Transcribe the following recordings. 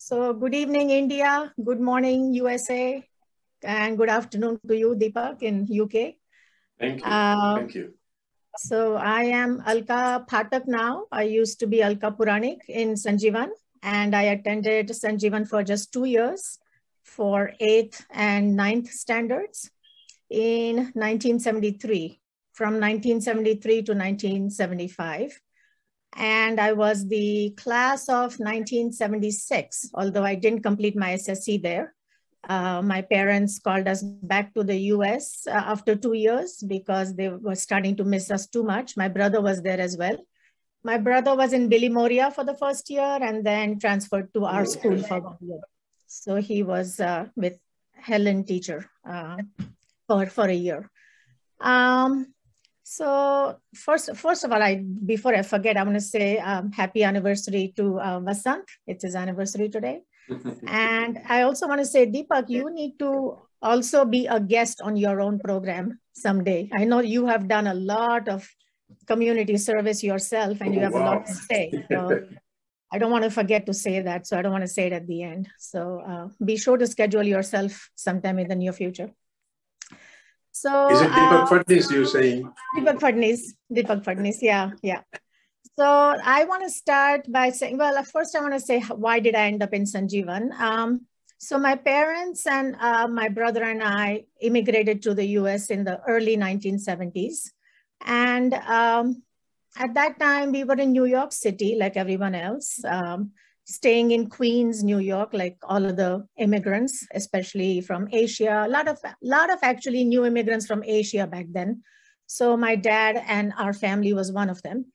So good evening, India. Good morning, USA. And good afternoon to you, Deepak, in UK. Thank you. Thank you. So I am Alka Phatak now. I used to be Alka Puranik in Sanjeevan, and I attended Sanjeevan for just 2 years for 8th and 9th standards in 1973, from 1973 to 1975. And I was the class of 1976, although I didn't complete my SSC there. My parents called us back to the US after 2 years because they were starting to miss us too much. My brother was there as well. My brother was in Billy Moria for the first year and then transferred to our school for 1 year. So he was with Helen teacher for a year. So first of all, before I forget, I want to say happy anniversary to Vasant. It's his anniversary today. And I also want to say, Deepak, you need to also be a guest on your own program someday. I know you have done a lot of community service yourself and you have a lot to say. So I don't want to forget to say that. So I don't want to say it at the end. So be sure to schedule yourself sometime in the near future. So is it Deepak Phadnis you're saying? Deepak Phadnis, yeah. So I want to start by saying, well, first I want to say, why did I end up in Sanjeevan? So my parents and my brother and I immigrated to the US in the early 1970s. And at that time, we were in New York City, like everyone else, staying in Queens, New York, like all of the immigrants, especially from Asia, a lot of actually new immigrants from Asia back then. So my dad and our family was one of them.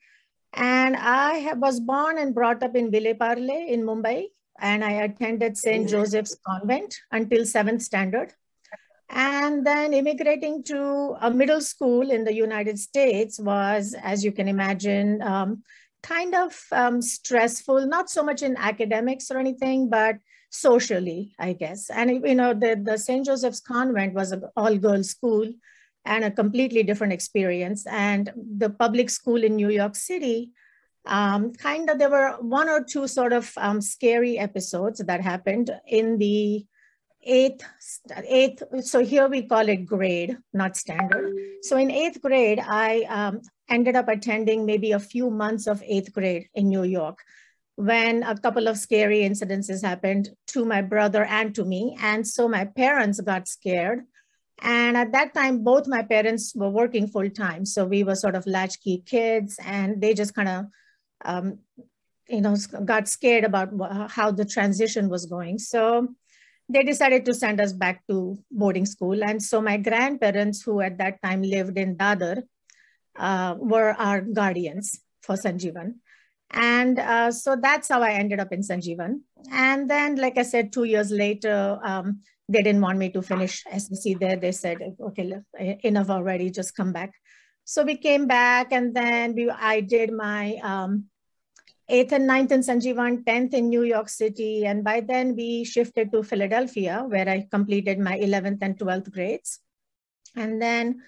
And I was born and brought up in Vile Parle in Mumbai, and I attended St. Joseph's Convent until 7th standard. And then immigrating to a middle school in the United States was, as you can imagine, kind of stressful, not so much in academics or anything, but socially, I guess. And, you know, the St. Joseph's Convent was an all-girls school and a completely different experience. And the public school in New York City, there were 1 or 2 sort of scary episodes that happened in the eighth, so here we call it grade, not standard. So in 8th grade, I ended up attending maybe a few months of 8th grade in New York when a couple of scary incidences happened to my brother and to me. And so my parents got scared. And at that time, both my parents were working full time. So we were sort of latchkey kids, and they just kind of, got scared about how the transition was going. So they decided to send us back to boarding school. And so my grandparents, who at that time lived in Dadar, were our guardians for Sanjeevan. And so that's how I ended up in Sanjeevan. And then, like I said, 2 years later, they didn't want me to finish SSC there. They said, okay, enough already, just come back. So we came back, and then I did my 8th and 9th in Sanjeevan, 10th in New York City. And by then we shifted to Philadelphia, where I completed my 11th and 12th grades. And then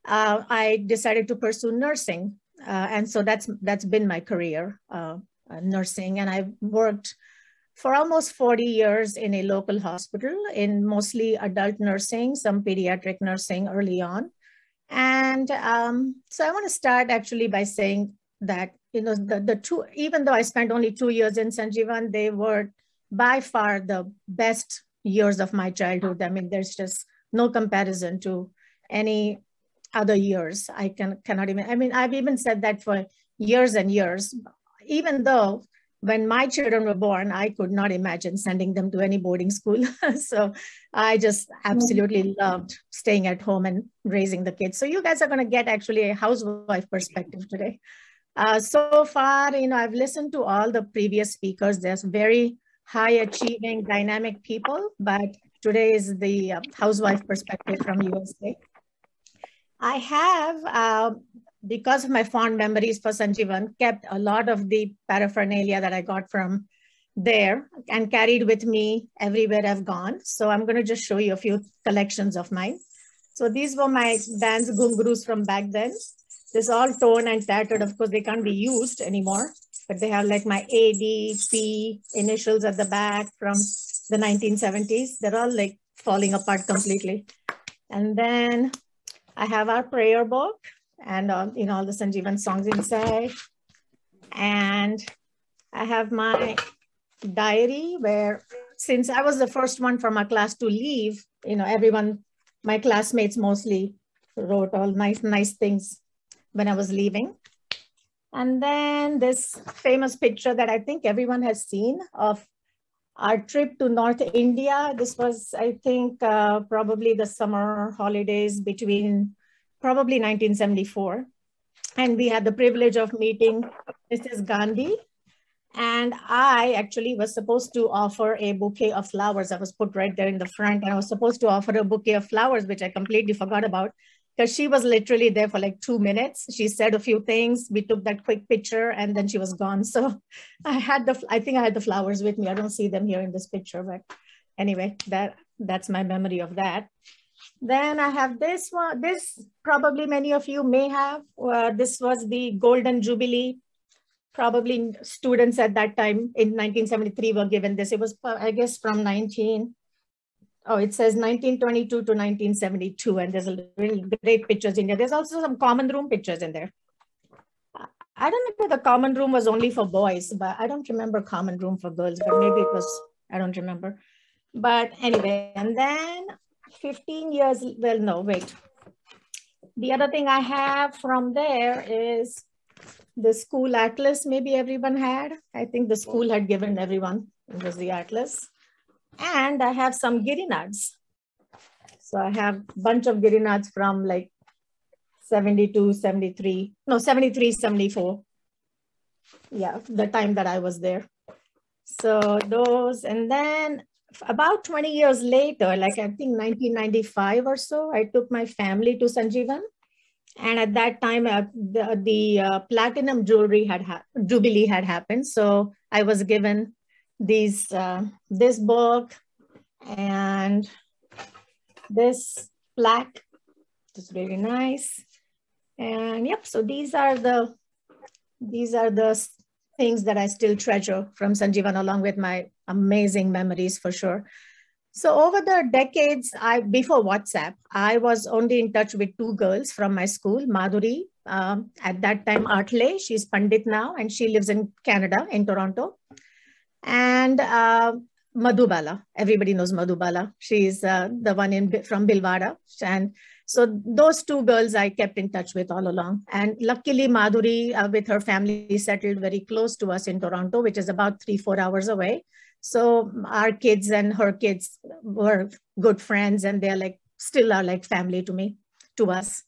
I decided to pursue nursing. And so that's been my career, nursing. And I've worked for almost 40 years in a local hospital in mostly adult nursing, some pediatric nursing early on. And so I want to start actually by saying that, you know, the two, even though I spent only 2 years in Sanjeevan, they were by far the best years of my childhood. I mean, there's just no comparison to any other years. I cannot even, I mean, I've even said that for years and years, even though when my children were born, I could not imagine sending them to any boarding school. So I just absolutely loved staying at home and raising the kids. So you guys are going to get actually a housewife perspective today. So far, you know, I've listened to all the previous speakers. There's very high achieving, dynamic people, but today is the housewife perspective from USA. I have, because of my fond memories for Sanjeevan, kept a lot of the paraphernalia that I got from there and carried with me everywhere I've gone. So I'm going to just show you a few collections of mine. So these were my dance gungrus from back then. This all torn and tattered. Of course, they can't be used anymore. but they have like my ADP initials at the back from the 1970s. They're all like falling apart completely. And then I have our prayer book and all the Sanjeevan songs inside. And I have my diary where, since I was the first one from our class to leave, everyone, my classmates mostly wrote all nice things when I was leaving. And then this famous picture that I think everyone has seen of our trip to North India. This was, I think, probably the summer holidays between probably 1974. And we had the privilege of meeting Mrs. Gandhi. And I actually was supposed to offer a bouquet of flowers. I was put right there in the front, and I was supposed to offer a bouquet of flowers, which I completely forgot about because she was literally there for like 2 minutes. She said a few things. We took that quick picture and then she was gone. So I think I had the flowers with me. I don't see them here in this picture, but anyway, that's my memory of that. Then I have this one. This probably many of you may have. This was the Golden Jubilee. Probably students at that time in 1973 were given this. It was, I guess, from it says 1922 to 1972. And there's a really great pictures in there. There's also some common room pictures in there. I don't know if the common room was only for boys, but I don't remember common room for girls, but maybe it was, I don't remember. But anyway, and then 15 years, well, no, wait. The other thing I have from there is the school atlas. Maybe everyone had. I think the school had given everyone. It was the atlas. And I have some Girinads. So I have a bunch of Girinads from like 72, 73, no, 73, 74. Yeah, the time that I was there. So those, and then about 20 years later, like I think 1995 or so, I took my family to Sanjeevan. And at that time, the platinum jubilee had happened. So I was given this book and this plaque. It's really nice. And yep, so these are the things that I still treasure from Sanjeevan, along with my amazing memories for sure. So over the decades, before WhatsApp, I was only in touch with 2 girls from my school, Madhuri, at that time Atle, she's Pandit now, and she lives in Canada, in Toronto. And Madhubala, everybody knows Madhubala. She's the one from Bhilwara. And so those 2 girls I kept in touch with all along. And luckily Madhuri with her family settled very close to us in Toronto, which is about 3-4 hours away. So our kids and her kids were good friends, and they're still are like family to us.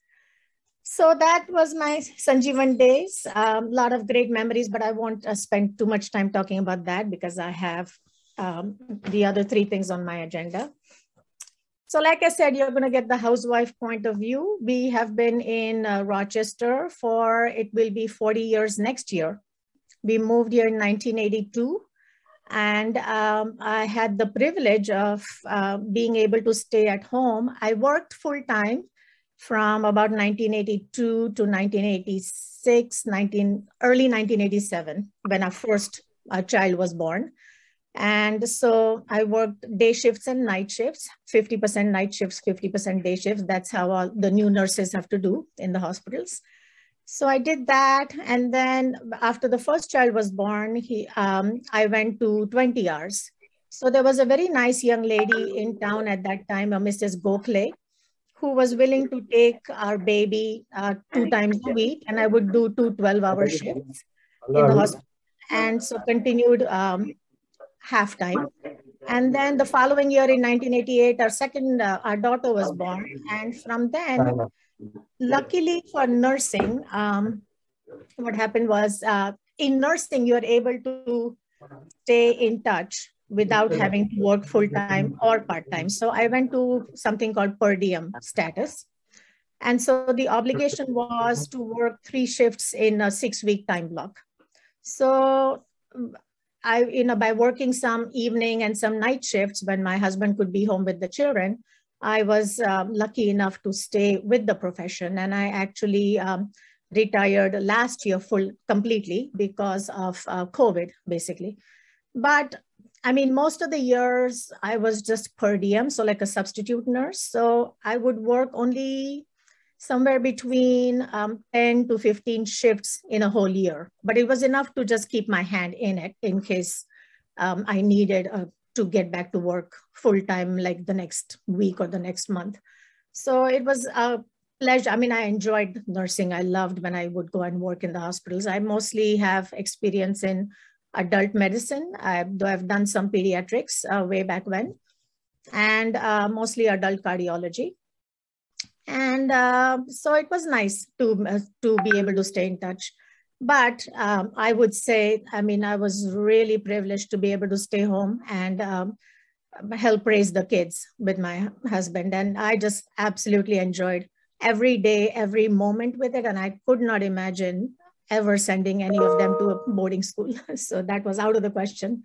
So that was my Sanjeevan days. A lot of great memories, but I won't spend too much time talking about that because I have the other 3 things on my agenda. So like I said, you're going to get the housewife point of view. We have been in Rochester for, it will be 40 years next year. We moved here in 1982. And I had the privilege of being able to stay at home. I worked full time from about 1982 to 1986, early 1987, when our first child was born. And so I worked day shifts and night shifts, 50% night shifts, 50% day shifts. That's how all the new nurses have to do in the hospitals. So I did that. And then after the first child was born, I went to 20 hours. So there was a very nice young lady in town at that time, Mrs. Gokhale, who was willing to take our baby 2 times a week. And I would do 2 12-hour shifts in the hospital. And so continued half time. And then the following year in 1988, our daughter was born. And from then, luckily for nursing, what happened was in nursing, you're able to stay in touch without having to work full-time or part-time. So I went to something called per diem status. And so the obligation was to work 3 shifts in a 6-week time block. So by working some evening and some night shifts when my husband could be home with the children, I was lucky enough to stay with the profession. And I actually retired last year completely because of COVID, basically. But I mean, most of the years I was just per diem, so like a substitute nurse. So I would work only somewhere between 10 to 15 shifts in a whole year. But it was enough to just keep my hand in it in case I needed to get back to work full time, like the next week or the next month. So it was a pleasure. I mean, I enjoyed nursing. I loved when I would go and work in the hospitals. I mostly have experience in adult medicine, though I've done some pediatrics way back when, and mostly adult cardiology. And so it was nice to be able to stay in touch. But I would say, I mean, I was really privileged to be able to stay home and help raise the kids with my husband. And I just absolutely enjoyed every day, every moment with it. And I could not imagine ever sending any of them to a boarding school. So that was out of the question.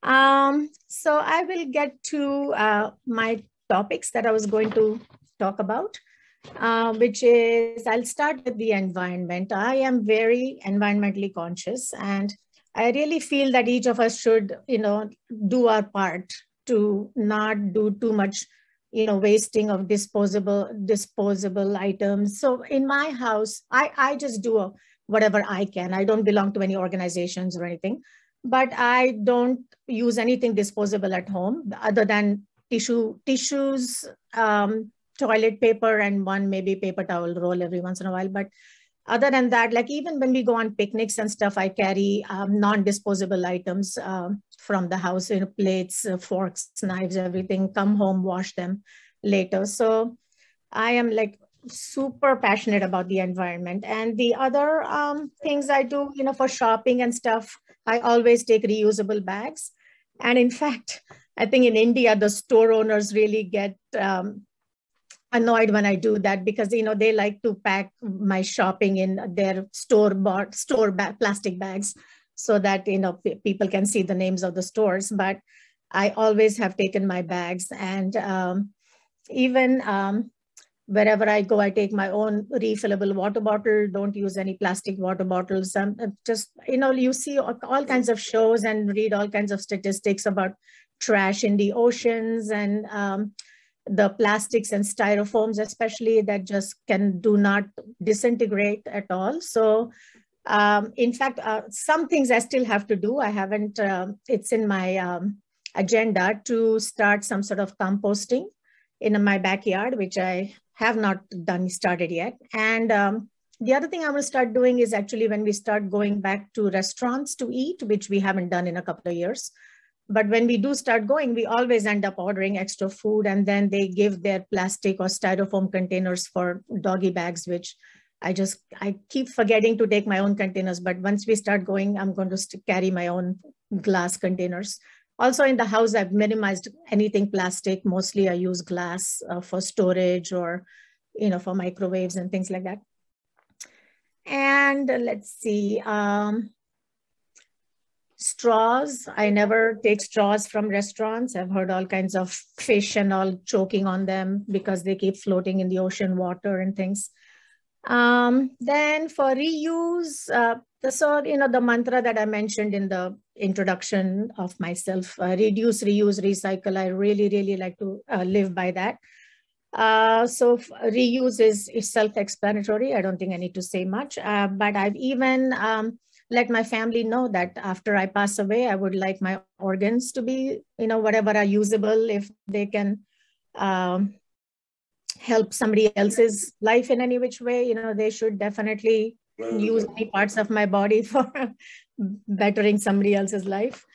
So I will get to my topics that I was going to talk about, which is, I'll start with the environment. I am very environmentally conscious, and I really feel that each of us should, do our part to not do too much, wasting of disposable items. So in my house, I just do whatever I can. I don't belong to any organizations or anything, but I don't use anything disposable at home other than tissues, toilet paper, and one maybe paper towel roll every once in a while. But other than that, like even when we go on picnics and stuff, I carry non-disposable items from the house, plates, forks, knives, everything, come home, wash them later. So I am like super passionate about the environment. And the other things I do, for shopping and stuff, I always take reusable bags. And in fact, I think in India, the store owners really get annoyed when I do that, because they like to pack my shopping in their store-bought plastic bags so that people can see the names of the stores. But I always have taken my bags, and even wherever I go, I take my own refillable water bottle. Don't use any plastic water bottles. Just you see all kinds of shows and read all kinds of statistics about trash in the oceans, and the plastics and styrofoams, especially, that just do not disintegrate at all. So in fact, some things I still have to do. I haven't, it's in my agenda to start some sort of composting in my backyard, which I have not started yet. And the other thing I will start doing is actually when we start going back to restaurants to eat, which we haven't done in a couple of years. But when we do start going, we always end up ordering extra food, and then they give their plastic or styrofoam containers for doggy bags, which I keep forgetting to take my own containers. But once we start going, I'm going to carry my own glass containers. Also in the house, I've minimized anything plastic. Mostly I use glass for storage, or, for microwaves and things like that. And let's see. Straws. I never take straws from restaurants. I've heard all kinds of fish and all choking on them because they keep floating in the ocean water and things. Then for reuse, the mantra that I mentioned in the introduction of myself, reduce, reuse, recycle, I really, really like to live by that. So reuse is self-explanatory. I don't think I need to say much, but I've even let my family know that after I pass away, I would like my organs to be, whatever are usable. If they can help somebody else's life in any which way, they should definitely use any parts of my body for bettering somebody else's life.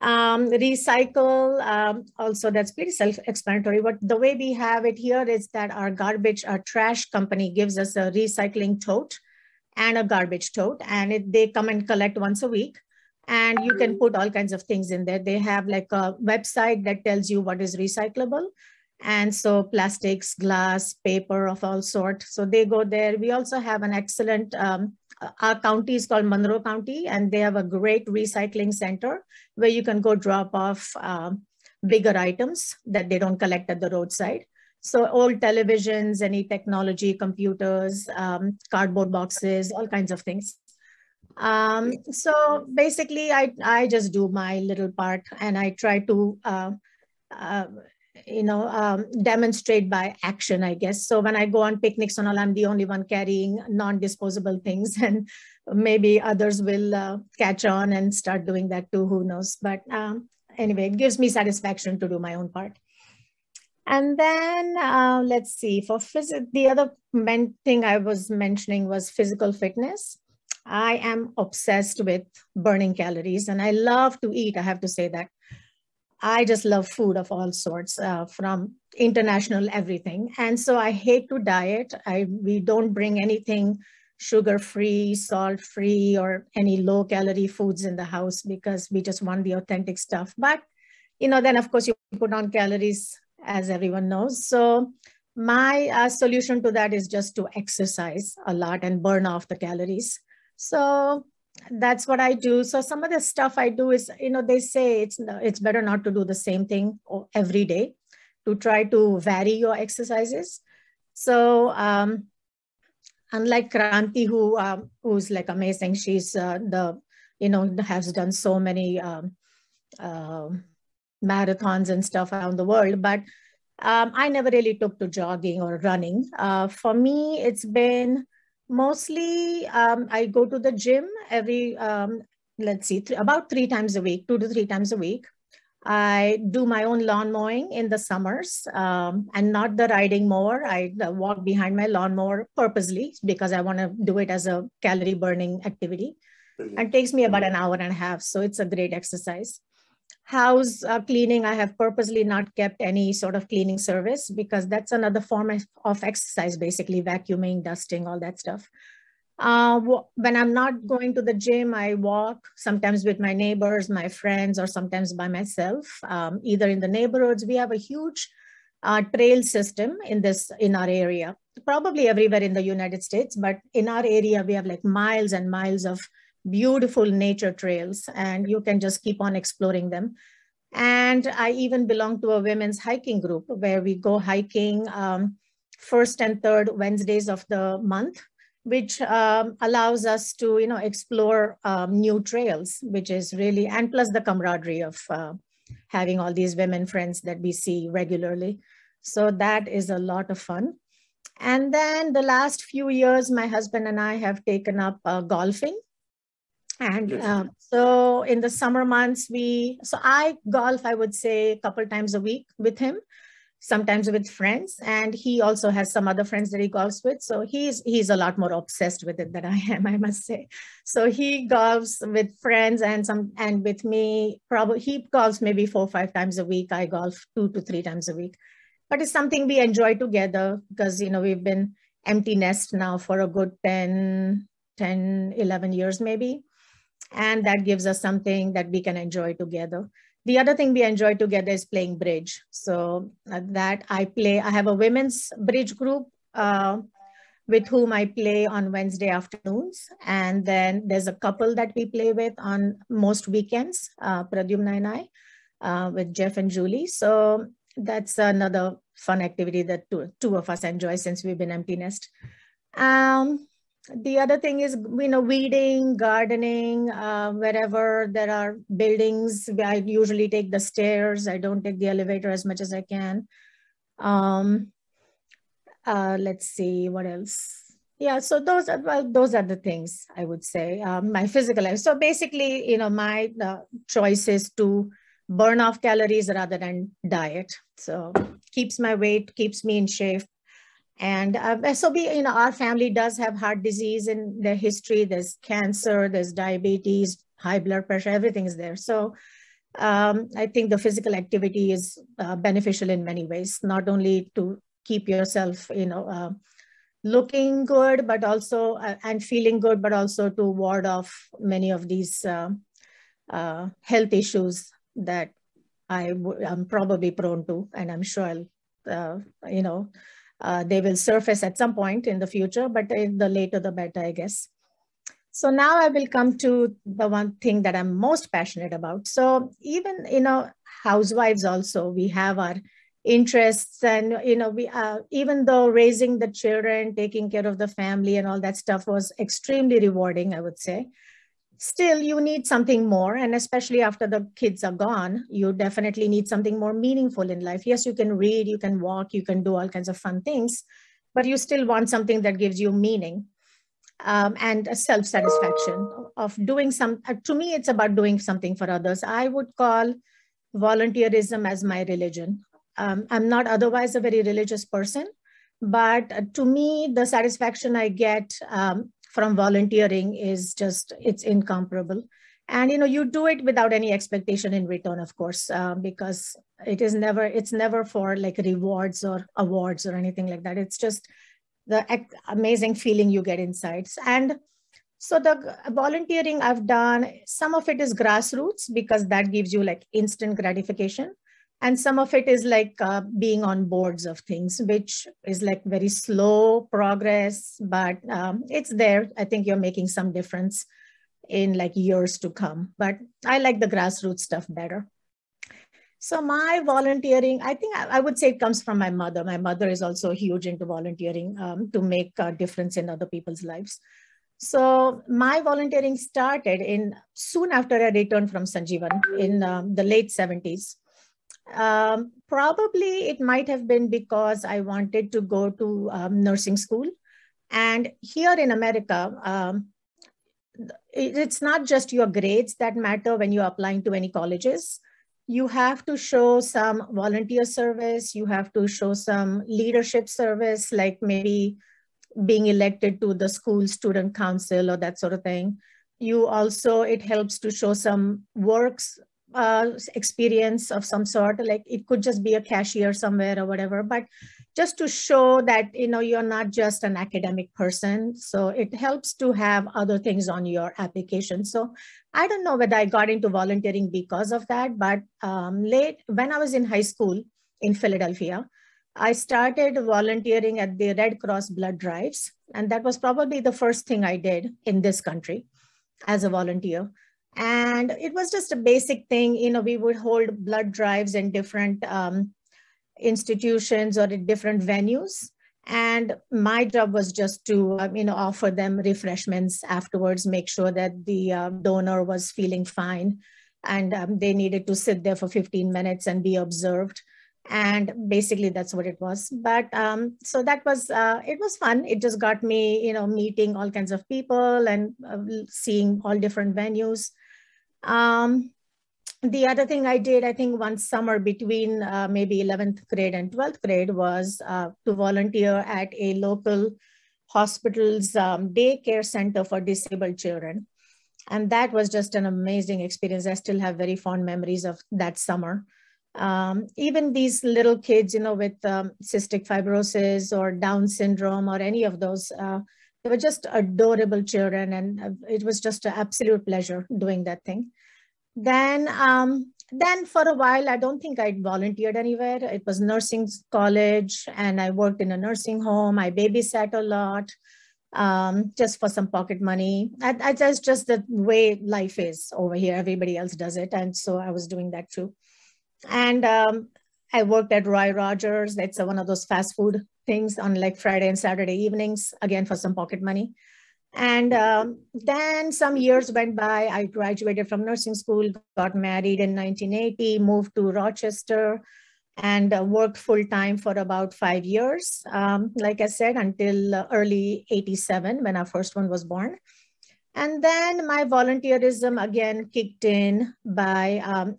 Recycle, also that's pretty self-explanatory. But the way we have it here is that our trash company gives us a recycling tote and a garbage tote, and they come and collect once a week, and you can put all kinds of things in there. They have like a website that tells you what is recyclable, and so plastics, glass, paper of all sorts. So they go there. We also have an excellent, our county is called Monroe County, and they have a great recycling center where you can go drop off bigger items that they don't collect at the roadside. So old televisions, any technology, computers, cardboard boxes, all kinds of things. So basically, I just do my little part, and I try to demonstrate by action, I guess. So when I go on picnics and all, I'm the only one carrying non-disposable things, and maybe others will catch on and start doing that too, who knows. But anyway, it gives me satisfaction to do my own part. And then let's see, the other main thing I was mentioning was physical fitness. I am obsessed with burning calories, and I love to eat, I have to say that. I just love food of all sorts, from international everything. And so I hate to diet. We don't bring anything sugar-free, salt-free, or any low-calorie foods in the house because we just want the authentic stuff. But, then of course you put on calories, as everyone knows. So my solution to that is just to exercise a lot and burn off the calories. So that's what I do. So some of the stuff I do is, they say it's better not to do the same thing every day, to try to vary your exercises. So unlike Kranti, who's like amazing, she's has done so many marathons and stuff around the world, but I never really took to jogging or running. For me, it's been mostly, I go to the gym every, about 3 times a week, 2 to 3 times a week. I do my own lawn mowing in the summers, and not the riding mower. I walk behind my lawnmower purposely because I want to do it as a calorie burning activity. Brilliant. It takes me about an hour and a half. So it's a great exercise. House cleaning, I have purposely not kept any sort of cleaning service because that's another form of exercise, basically vacuuming, dusting, all that stuff. When I'm not going to the gym, I walk sometimes with my neighbors, my friends, or sometimes by myself, either in the neighborhoods. We have a huge trail system in our area, probably everywhere in the United States, but in our area, we have like miles and miles of beautiful nature trails, and you can just keep on exploring them. And I even belong to a women's hiking group where we go hiking first and third Wednesdays of the month, which allows us to, explore new trails, which is really, and plus the camaraderie of having all these women friends that we see regularly. So that is a lot of fun. And then the last few years, my husband and I have taken up golfing. And so in the summer months, I golf, I would say, a couple times a week with him, sometimes with friends. And he also has some other friends that he golfs with. So he's a lot more obsessed with it than I am, I must say. So he golfs with friends and with me, probably he golfs maybe 4 or 5 times a week. I golf 2 to 3 times a week. But it's something we enjoy together because, we've been empty nest now for a good 10, 11 years maybe. And that gives us something that we can enjoy together. The other thing we enjoy together is playing bridge. So that I have a women's bridge group with whom I play on Wednesday afternoons. And then there's a couple that we play with on most weekends, Pradyumna and I, with Jeff and Julie. So that's another fun activity that two of us enjoy since we've been empty nest. The other thing is, weeding, gardening, wherever there are buildings, I usually take the stairs. I don't take the elevator as much as I can. Let's see, what else? Yeah, so those are the things I would say, my physical life. So basically, my choice is to burn off calories rather than diet. So keeps my weight, keeps me in shape. And so our family does have heart disease in their history. There's cancer, there's diabetes, high blood pressure, everything is there. So I think the physical activity is beneficial in many ways, not only to keep yourself, looking good, but also, and feeling good, but also to ward off many of these health issues that I'm probably prone to, and I'm sure they will surface at some point in the future, but the later the better, I guess. So now I will come to the one thing that I'm most passionate about. So even, housewives also, we have our interests. And, we, even though raising the children, taking care of the family and all that stuff was extremely rewarding, I would say, still you need something more. And especially after the kids are gone, you definitely need something more meaningful in life. Yes, you can read, you can walk, you can do all kinds of fun things, but you still want something that gives you meaning. And a self-satisfaction of doing some, to me, it's about doing something for others. I would call volunteerism as my religion. I'm not otherwise a very religious person, but to me, the satisfaction I get from volunteering is just, it's incomparable. And, you do it without any expectation in return, of course, because it's never for like rewards or awards or anything like that. It's just the amazing feeling you get inside. And so the volunteering I've done, some of it is grassroots because that gives you like instant gratification. And some of it is like being on boards of things, which is like very slow progress, but it's there. I think you're making some difference in like years to come, but I like the grassroots stuff better. So my volunteering, I think I would say it comes from my mother. My mother is also huge into volunteering to make a difference in other people's lives. So my volunteering started soon after I returned from Sanjeevan in the late 70s. Probably it might have been because I wanted to go to nursing school. And here in America, it's not just your grades that matter when you're applying to any colleges. You have to show some volunteer service. You have to show some leadership service, like maybe being elected to the school student council or that sort of thing. It helps to show some works experience of some sort, like it could just be a cashier somewhere or whatever, but just to show that, you're not just an academic person. So it helps to have other things on your application. So I don't know whether I got into volunteering because of that, but when I was in high school in Philadelphia, I started volunteering at the Red Cross blood drives. And that was probably the first thing I did in this country as a volunteer. And it was just a basic thing. We would hold blood drives in different institutions or in different venues. And my job was just to, offer them refreshments afterwards, make sure that the donor was feeling fine. And they needed to sit there for 15 minutes and be observed. And basically that's what it was. But so that was, it was fun. It just got me, meeting all kinds of people and seeing all different venues. The other thing I did, I think one summer between maybe 11th grade and 12th grade was to volunteer at a local hospital's daycare center for disabled children. And that was just an amazing experience. I still have very fond memories of that summer. Even these little kids, with cystic fibrosis or Down syndrome or any of those, they were just adorable children. And it was just an absolute pleasure doing that thing. Then for a while, I don't think I volunteered anywhere. It was nursing college and I worked in a nursing home. I babysat a lot just for some pocket money. That's just the way life is over here. Everybody else does it. And so I was doing that too. And I worked at Roy Rogers. That's one of those fast food things on like Friday and Saturday evenings, again, for some pocket money. And then some years went by. I graduated from nursing school, got married in 1980, moved to Rochester, and worked full-time for about 5 years, like I said, until early 87 when our first one was born. And then my volunteerism again kicked in by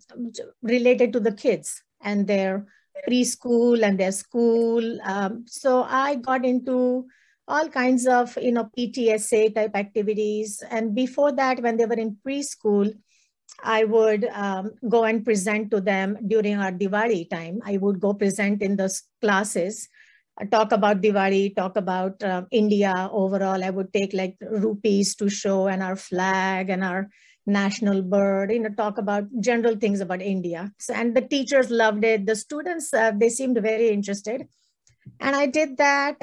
related to the kids and their preschool and their school. So I got into all kinds of, PTSA type activities. And before that, when they were in preschool, I would go and present to them during our Diwali time. I would go present in those classes, talk about Diwali, talk about India overall. I would take like rupees to show and our flag and our national bird, talk about general things about India. So, and the teachers loved it. The students, they seemed very interested. And I did that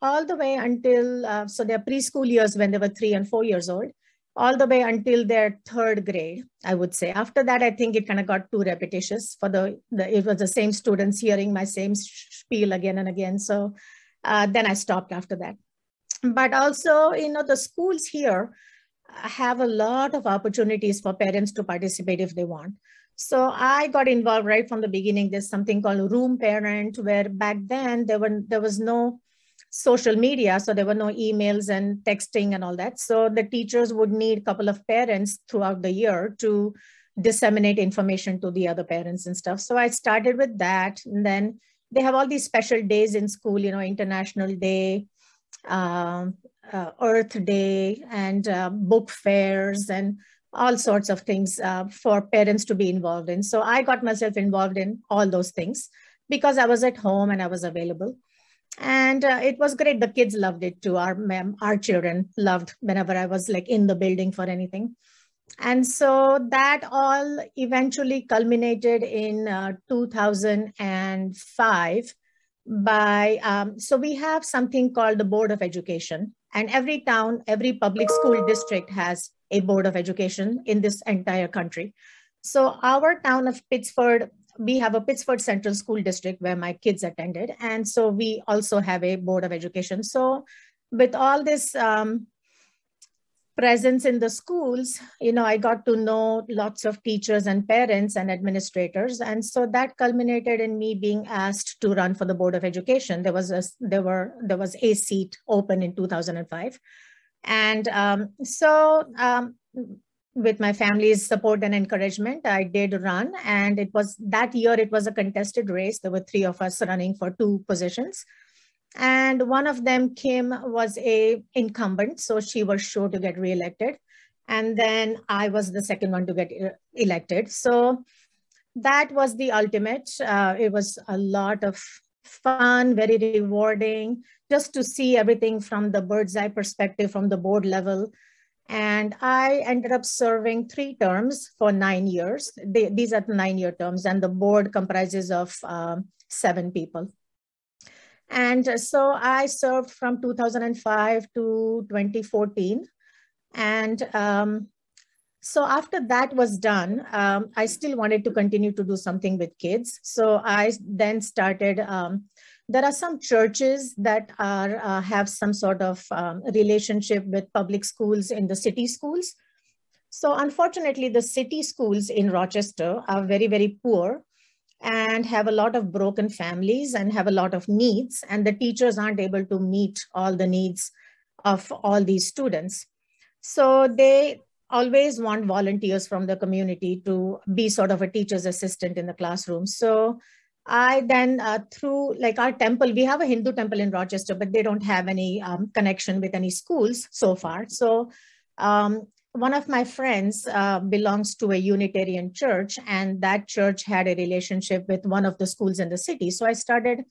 all the way until, so their preschool years when they were 3 and 4 years old. all the way until their third grade, I would say. After that, I think it kind of got too repetitious for it was the same students hearing my same spiel again and again. So then I stopped after that. But also, the schools here have a lot of opportunities for parents to participate if they want. So I got involved right from the beginning. There's something called Room Parent, where back then there was no social media, so there were no emails and texting and all that. So the teachers would need a couple of parents throughout the year to disseminate information to the other parents and stuff. So I started with that. And then they have all these special days in school, International Day, Earth Day, and book fairs and all sorts of things for parents to be involved in. So I got myself involved in all those things because I was at home and I was available. And it was great. The kids loved it too. Our children loved whenever I was like in the building for anything. And so that all eventually culminated in 2005 so we have something called the Board of Education. And every town, every public school district has a Board of Education in this entire country. So our town of Pittsford, we have a Pittsford Central School District where my kids attended. And so we also have a Board of Education. So with all this presence in the schools, I got to know lots of teachers and parents and administrators. And so that culminated in me being asked to run for the Board of Education. There was a seat open in 2005. And with my family's support and encouragement, I did run. And that year, it was a contested race. There were 3 of us running for 2 positions. And one of them, Kim, was a incumbent, so she was sure to get reelected. And then I was the second one to get elected. So that was the ultimate. It was a lot of fun, very rewarding, just to see everything from the bird's eye perspective, from the board level. And I ended up serving 3 terms for 9 years. These are 9-year terms, and the board comprises of 7 people. And so I served from 2005 to 2014. And so after that was done, I still wanted to continue to do something with kids. So I then started, there are some churches that have some sort of relationship with public schools in the city schools. So unfortunately, the city schools in Rochester are very, very poor and have a lot of broken families and have a lot of needs, and the teachers aren't able to meet all the needs of all these students. So they always want volunteers from the community to be sort of a teacher's assistant in the classroom. So I then, through like our temple, we have a Hindu temple in Rochester, but they don't have any connection with any schools so far. So one of my friends belongs to a Unitarian church, and that church had a relationship with one of the schools in the city. So I started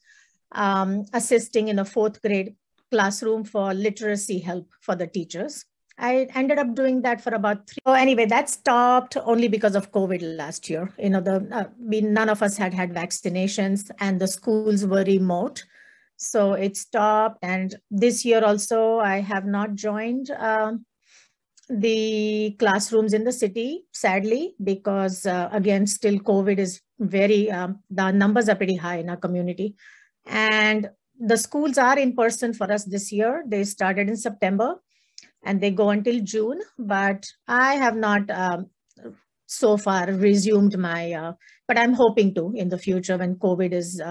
assisting in a 4th grade classroom for literacy help for the teachers. I ended up doing that for about 3. So anyway, that stopped only because of COVID last year. None of us had vaccinations, and the schools were remote. So it stopped. And this year also, I have not joined the classrooms in the city, sadly, because again, still COVID is very, the numbers are pretty high in our community. And the schools are in person for us this year. They started in September and they go until June, but I have not so far resumed my, but I'm hoping to in the future when COVID is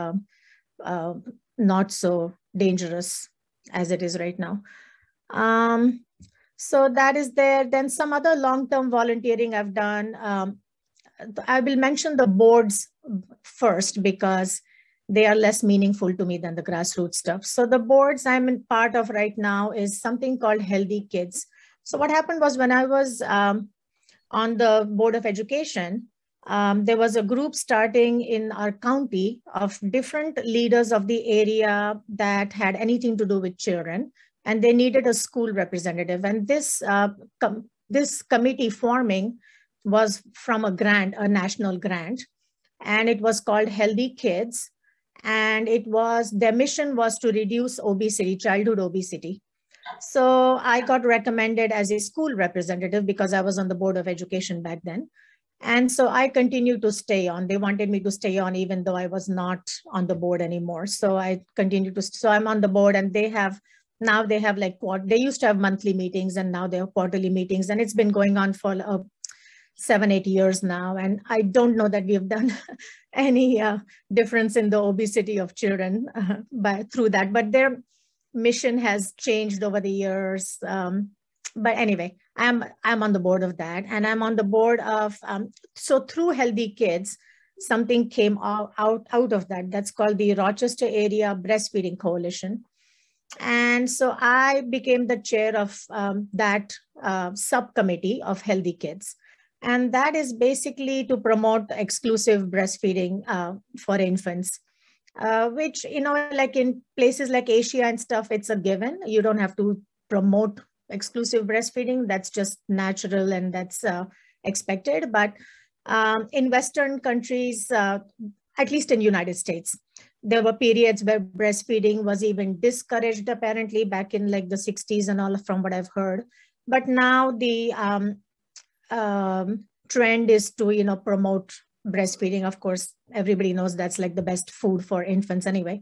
not so dangerous as it is right now. So that is there. Then some other long-term volunteering I've done. I will mention the boards first because they are less meaningful to me than the grassroots stuff. So the boards I'm in part of right now is something called Healthy Kids. So what happened was when I was on the Board of Education, there was a group starting in our county of different leaders of the area that had anything to do with children. And they needed a school representative. And this committee forming was from a grant, a national grant, and it was called Healthy Kids. And their mission was to reduce obesity, childhood obesity. So I got recommended as a school representative because I was on the Board of Education back then. And so I continued to stay on. They wanted me to stay on even though I was not on the board anymore. So I continued to, so I'm on the board, and they have like they used to have monthly meetings, and now they have quarterly meetings, and it's been going on for 7-8 years now. And I don't know that we have done any difference in the obesity of children through that, but their mission has changed over the years. But anyway, I'm on the board of that, and I'm on the board of, so through Healthy Kids, something came out of that. That's called the Rochester Area Breastfeeding Coalition. And so I became the chair of that subcommittee of Healthy Kids. And that is basically to promote exclusive breastfeeding for infants, which, like in places like Asia and stuff, it's a given. You don't have to promote exclusive breastfeeding. That's just natural, and that's expected. But in Western countries, at least in the United States, there were periods where breastfeeding was even discouraged, apparently, back in like the 60s and all, from what I've heard. But now the trend is to, promote breastfeeding. Of course, everybody knows that's like the best food for infants anyway.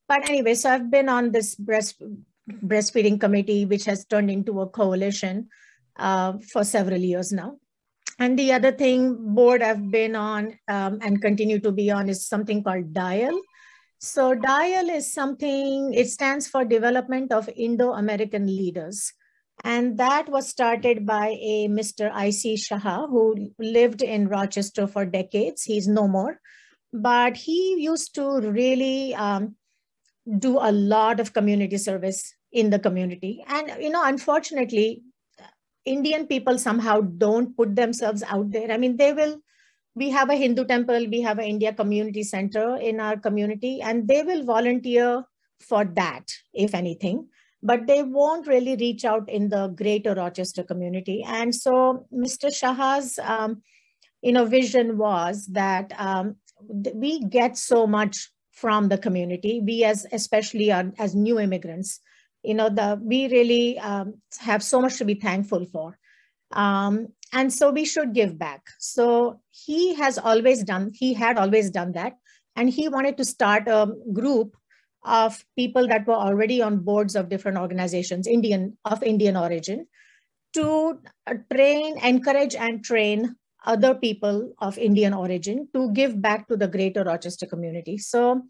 But anyway, so I've been on this breastfeeding committee, which has turned into a coalition for several years now. And the other board I've been on and continue to be on is something called DIAL. So DIAL is something, it stands for Development of Indo-American Leaders. And that was started by a Mr. I.C. Shah, who lived in Rochester for decades. He's no more, but he used to really do a lot of community service in the community. And, unfortunately, Indian people somehow don't put themselves out there. I mean, we have a Hindu temple, we have an India community center in our community, and they will volunteer for that, if anything, but they won't really reach out in the greater Rochester community. And so Mr. Shah's, vision was that we get so much from the community. We especially as new immigrants, we really have so much to be thankful for. And so we should give back. So he had always done that. And he wanted to start a group of people that were already on boards of different organizations, of Indian origin, to encourage and train other people of Indian origin to give back to the greater Rochester community. So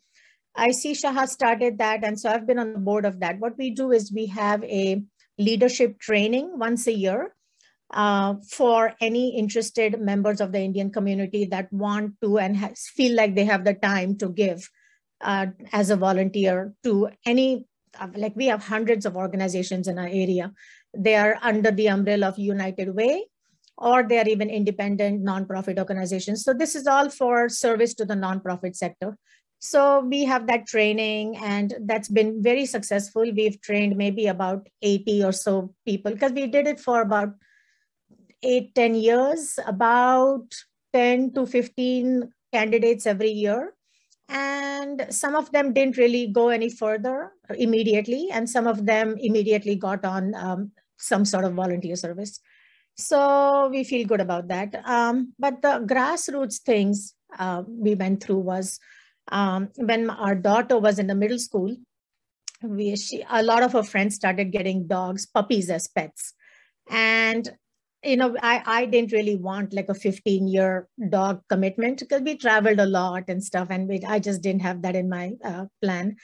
I.C. Shah started that, and so I've been on the board of that. What we do is we have a leadership training once a year for any interested members of the Indian community that want to and feel like they have the time to give as a volunteer to any, like we have hundreds of organizations in our area. They are under the umbrella of United Way, or they are even independent nonprofit organizations. So this is all for service to the nonprofit sector. So we have that training, and that's been very successful. We've trained maybe about 80 or so people, because we did it for about 8-10 years, about 10 to 15 candidates every year. And some of them didn't really go any further immediately, and some of them immediately got on some sort of volunteer service. So we feel good about that. But the grassroots things we went through was, when our daughter was in the middle school, a lot of her friends started getting puppies as pets. And, I didn't really want like a 15-year dog commitment, because we traveled a lot and stuff, and I just didn't have that in my plan.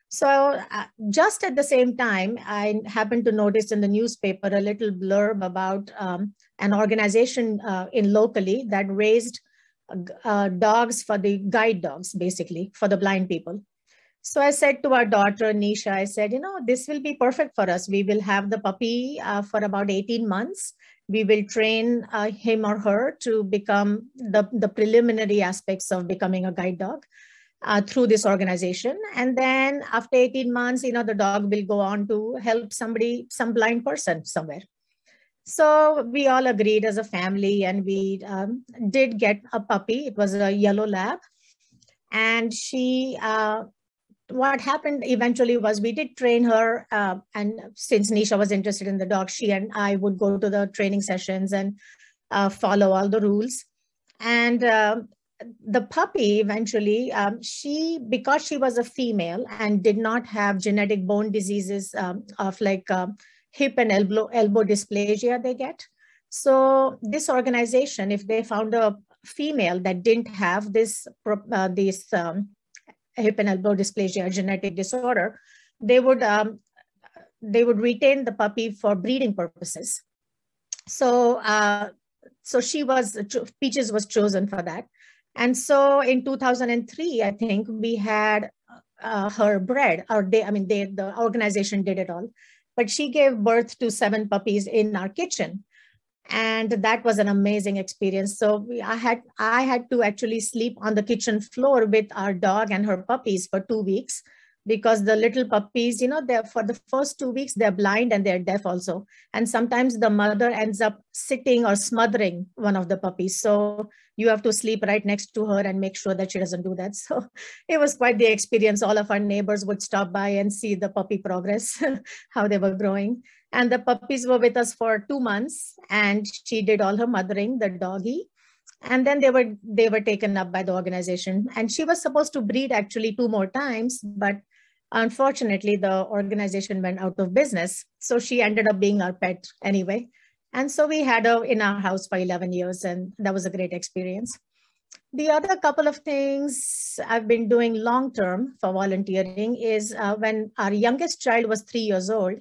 So just at the same time, I happened to notice in the newspaper a little blurb about an organization locally that raised dogs for the guide dogs, basically, for the blind people. So I said to our daughter, Nisha, I said, this will be perfect for us. We will have the puppy for about 18 months. We will train him or her to become the preliminary aspects of becoming a guide dog through this organization. And then after 18 months, the dog will go on to help some blind person somewhere. So we all agreed as a family, and we did get a puppy. It was a yellow lab. And she what happened eventually was we did train her. And since Nisha was interested in the dog, she and I would go to the training sessions and follow all the rules. And the puppy eventually, because she was a female and did not have genetic bone diseases of like hip and elbow dysplasia they get. So this organization, if they found a female that didn't have this hip and elbow dysplasia genetic disorder, they would retain the puppy for breeding purposes. So Peaches was chosen for that. And so in 2003, I think we had her bred, or the organization did it all, but she gave birth to 7 puppies in our kitchen. And that was an amazing experience. So I had to actually sleep on the kitchen floor with our dog and her puppies for 2 weeks, because the little puppies, they're, for the first 2 weeks, they're blind and they're deaf also. And sometimes the mother ends up sitting or smothering one of the puppies. So you have to sleep right next to her and make sure that she doesn't do that. So it was quite the experience. All of our neighbors would stop by and see the puppy progress, how they were growing. And the puppies were with us for 2 months, and she did all her mothering, the doggy. And then they were taken up by the organization. And she was supposed to breed actually 2 more times, but unfortunately, the organization went out of business. So she ended up being our pet anyway. And so we had her in our house for 11 years, and that was a great experience. The other couple of things I've been doing long-term for volunteering is when our youngest child was 3 years old,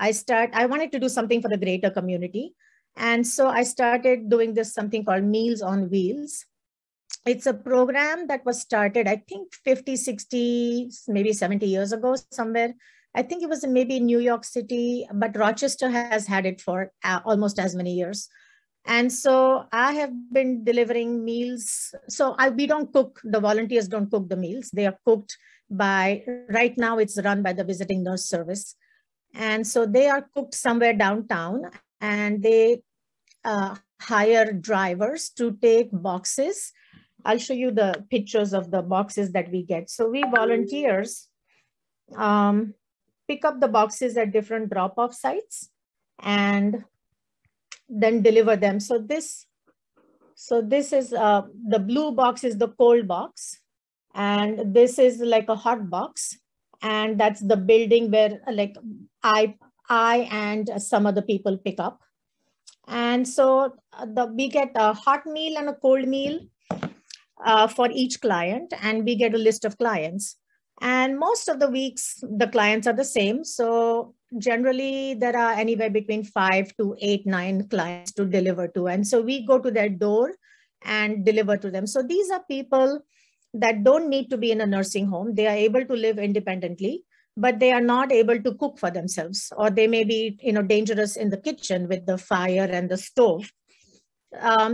I wanted to do something for the greater community. And so I started doing something called Meals on Wheels. It's a program that was started, I think 50, 60, maybe 70 years ago somewhere. I think it was maybe in New York City, but Rochester has had it for almost as many years. And so I have been delivering meals. So we don't cook, the volunteers don't cook the meals. They are cooked right now it's run by the Visiting Nurse Service. And so they are cooked somewhere downtown, and they hire drivers to take boxes. I'll show you the pictures of the boxes that we get. So we volunteers pick up the boxes at different drop-off sites and then deliver them. So this is the blue box is the cold box, and this is like a hot box. And that's the building where like I and some other people pick up. And so we get a hot meal and a cold meal for each client, and we get a list of clients. And most of the weeks, the clients are the same. So generally there are anywhere between 5 to 8, 9 clients to deliver to. And so we go to their door and deliver to them. So these are people that don't need to be in a nursing home. They are able to live independently, but they are not able to cook for themselves, or they may be dangerous in the kitchen with the fire and the stove.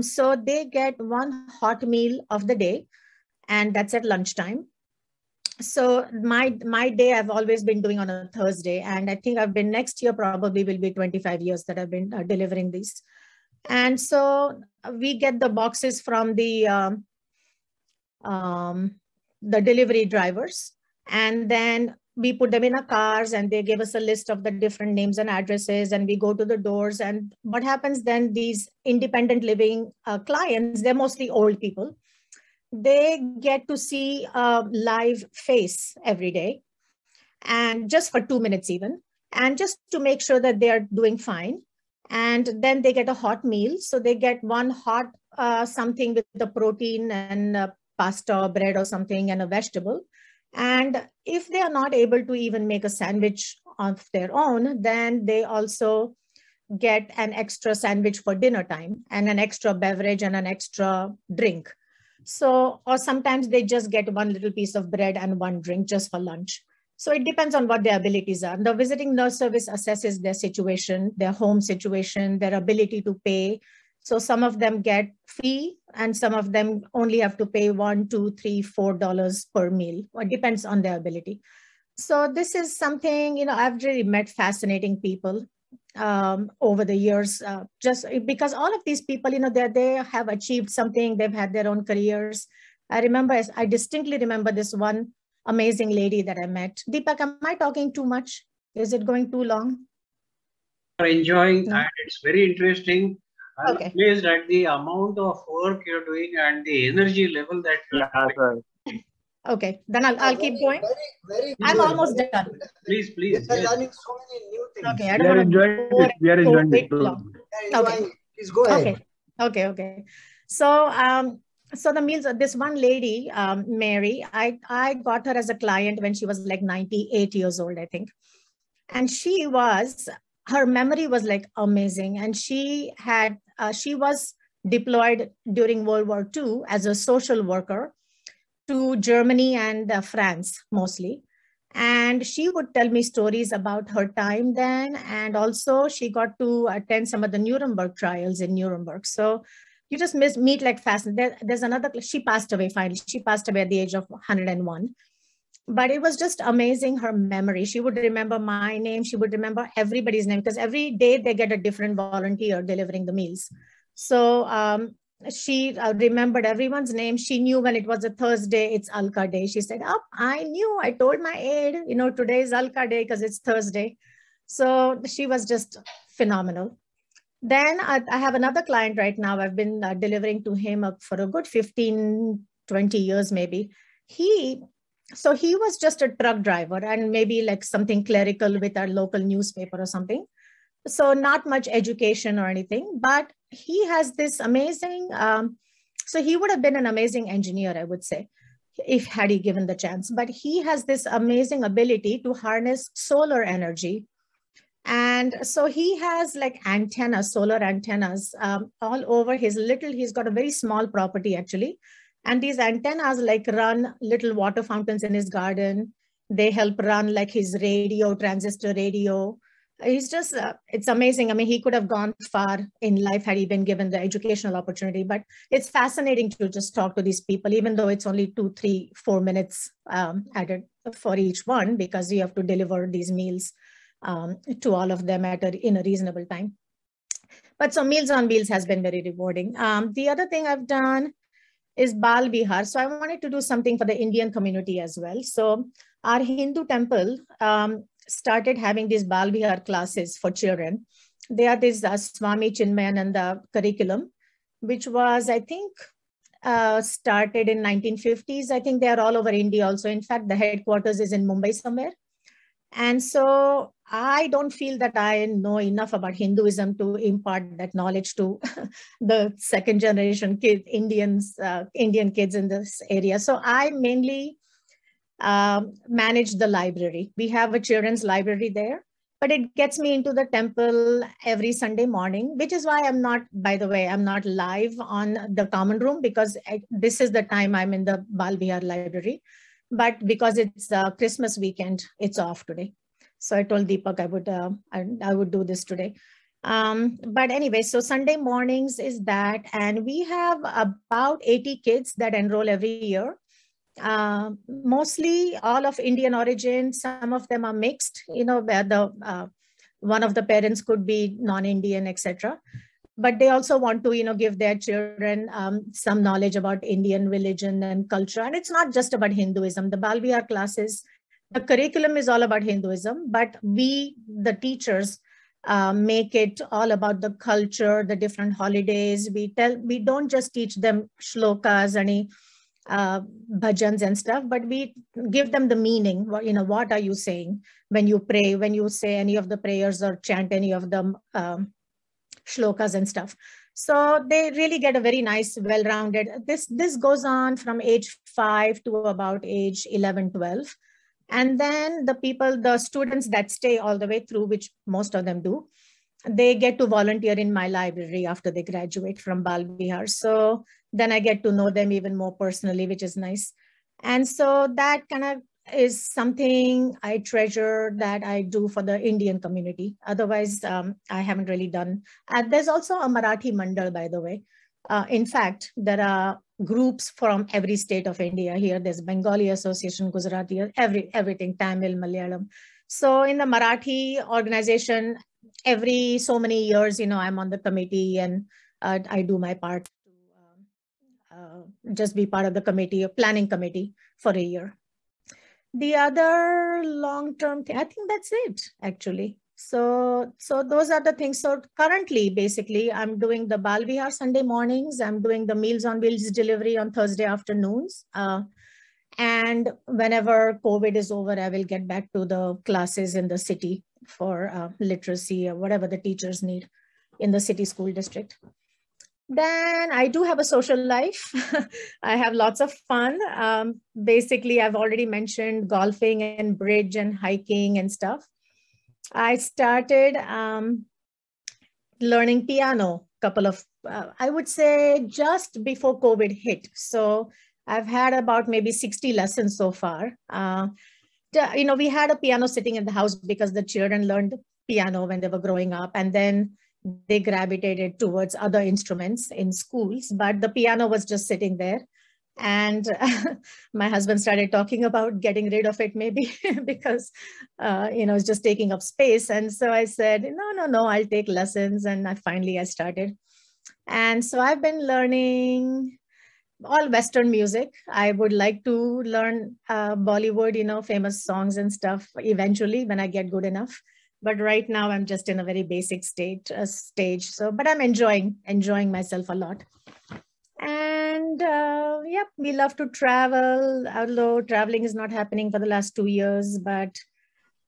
So they get one hot meal of the day, and that's at lunchtime. So my day I've always been doing on a Thursday, and I think next year probably will be 25 years that I've been delivering these. And so we get the boxes from the delivery drivers, and then we put them in our cars, and they give us a list of the different names and addresses, and we go to the doors. And what happens then, these independent living clients, they're mostly old people. They get to see a live face every day, and just for 2 minutes even, and just to make sure that they are doing fine. And then they get a hot meal. So they get one hot something with the protein and pasta or bread or something and a vegetable. And if they are not able to even make a sandwich of their own, then they also get an extra sandwich for dinner time, and an extra beverage and an extra drink. So, or sometimes they just get one little piece of bread and one drink just for lunch. So it depends on what their abilities are. The Visiting Nurse Service assesses their situation, their home situation, their ability to pay. So some of them get free, and some of them only have to pay $1, $2, $3, $4 per meal. It depends on their ability. So this is something, I've really met fascinating people over the years, just because all of these people, they have achieved something, they've had their own careers. I distinctly remember this one amazing lady that I met. Deepak, am I talking too much? Is it going too long? Enjoying, no? And it's very interesting. I'm okay. amazed at the amount of work you're doing and the energy level that you're having. Okay, then I'll keep going. I'm almost done. Please. We are learning so many new things. Okay, I don't want to bore it. We are enjoying it too. Okay. Please go ahead. Okay. So the meals, this one lady, Mary, I got her as a client when she was like 98 years old, I think. And her memory was like amazing. And she was deployed during World War II as a social worker to Germany and France mostly. And she would tell me stories about her time then. And also she got to attend some of the Nuremberg trials in Nuremberg. So you just meet like fast. There's another, she passed away finally. She passed away at the age of 101. But it was just amazing, her memory. She would remember my name. She would remember everybody's name because every day they get a different volunteer delivering the meals. So she remembered everyone's name. She knew when it was a Thursday, it's Alka Day. She said, I knew, I told my aide, today is Alka Day because it's Thursday. So she was just phenomenal. Then I have another client right now. I've been delivering to him for a good 15, 20 years maybe. So he was just a truck driver and maybe like something clerical with our local newspaper or something. So not much education or anything, but he has this amazing, so he would have been an amazing engineer, I would say, had he given the chance. But he has this amazing ability to harness solar energy. And so he has like antennas, solar antennas all over he's got a very small property actually. And these antennas like run little water fountains in his garden. They help run like his radio, transistor radio. He's just, it's amazing. I mean, he could have gone far in life had he been given the educational opportunity, but it's fascinating to just talk to these people, even though it's only 2, 3, 4 minutes added for each one, because you have to deliver these meals to all of them in a reasonable time. But so Meals on Wheels has been very rewarding. The other thing I've done is Bal Vihar. So I wanted to do something for the Indian community as well. So our Hindu temple started having these Bal Vihar classes for children. They are this Swami Chinmayananda curriculum, which was, I think, started in 1950s. I think they are all over India also. In fact, the headquarters is in Mumbai somewhere. And so I don't feel that I know enough about Hinduism to impart that knowledge to the second generation Indian kids in this area. So I mainly manage the library. We have a children's library there, but it gets me into the temple every Sunday morning, which is why I'm not, by the way, I'm not live on the common room because this is the time I'm in the Bal Vihar library. But because it's Christmas weekend, it's off today. So I told Deepak I would do this today. But anyway, so Sunday mornings is that. And we have about 80 kids that enroll every year. Mostly all of Indian origin. Some of them are mixed, where one of the parents could be non-Indian, etc. But they also want to, give their children some knowledge about Indian religion and culture. And it's not just about Hinduism. The Bal Vihar classes, the curriculum is all about Hinduism, but we, the teachers, make it all about the culture, the different holidays. We don't just teach them shlokas, any bhajans and stuff, but we give them the meaning. What are you saying when you pray, when you say any of the prayers or chant any of them, shlokas and stuff. So they really get a very nice, well-rounded, this goes on from age 5 to about age 11, 12. And then the students that stay all the way through, which most of them do, they get to volunteer in my library after they graduate from Bal Vihar. So then I get to know them even more personally, which is nice. And so that kind of is something I treasure that I do for the Indian community. Otherwise, I haven't really done. There's also a Marathi Mandal, by the way. In fact, there are groups from every state of India here. There's Bengali Association, Gujarati, everything, Tamil, Malayalam. So in the Marathi organization, every so many years, I'm on the committee and I do my part to just be part of the committee, planning committee for a year. the other long-term thing, I think that's it actually. So those are the things. So currently, basically, I'm doing the Bal Vihar Sunday mornings. I'm doing the Meals on Wheels delivery on Thursday afternoons. And whenever COVID is over, I will get back to the classes in the city for literacy or whatever the teachers need in the city school district. Then I do have a social life. I have lots of fun. Basically, I've already mentioned golfing and bridge and hiking and stuff. I started learning piano I would say just before COVID hit. So I've had about maybe 60 lessons so far. We had a piano sitting in the house because the children learned piano when they were growing up, and then they gravitated towards other instruments in schools, but the piano was just sitting there. And my husband started talking about getting rid of it maybe because, it's just taking up space. And so I said, no, I'll take lessons. And I started. And so I've been learning all Western music. I would like to learn Bollywood, famous songs and stuff eventually when I get good enough. But right now I'm just in a very basic stage. So, but I'm enjoying myself a lot. And we love to travel, although traveling is not happening for the last 2 years. But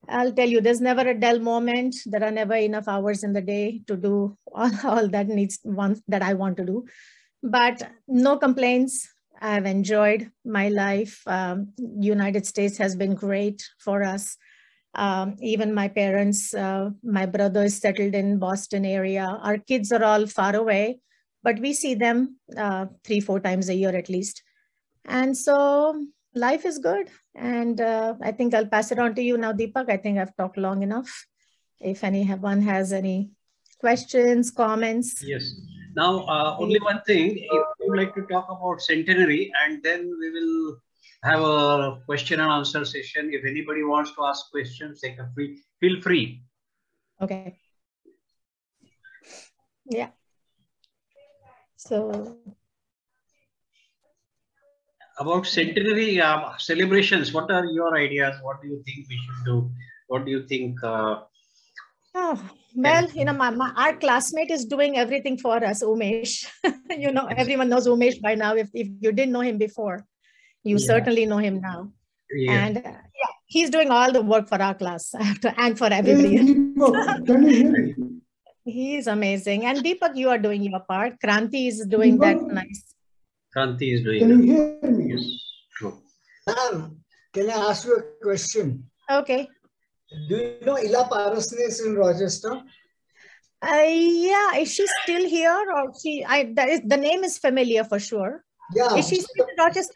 I'll tell you, there's never a dull moment. There are never enough hours in the day to do all that I want to do. But no complaints. I've enjoyed my life. United States has been great for us. Even my parents, my brother is settled in Boston area. Our kids are all far away, but we see them 3-4 times a year at least. And so life is good. And I think I'll pass it on to you now, Deepak. I think I've talked long enough. If anyone has any questions, comments. Yes. Now, only one thing, if you would like to talk about centenary, and then we will have a question and answer session. If anybody wants to ask questions, they can feel free. Okay. Yeah. So about centenary celebrations, what are your ideas? What do you think we should do? What do you think? Our classmate is doing everything for us, Umesh. Everyone knows Umesh by now. If you didn't know him before, you certainly know him now. Yeah. And he's doing all the work for our class and for everybody. He's amazing. And Deepak, you are doing your part. Kranti is doing that nice. Kranti is doing. Can you hear me? Yes, true. Ma'am, can I ask you a question? Okay. Do you know Ila Parasnes in Rochester? Yeah, is she still here, or the name is familiar for sure. Yeah. Is she still in Rochester?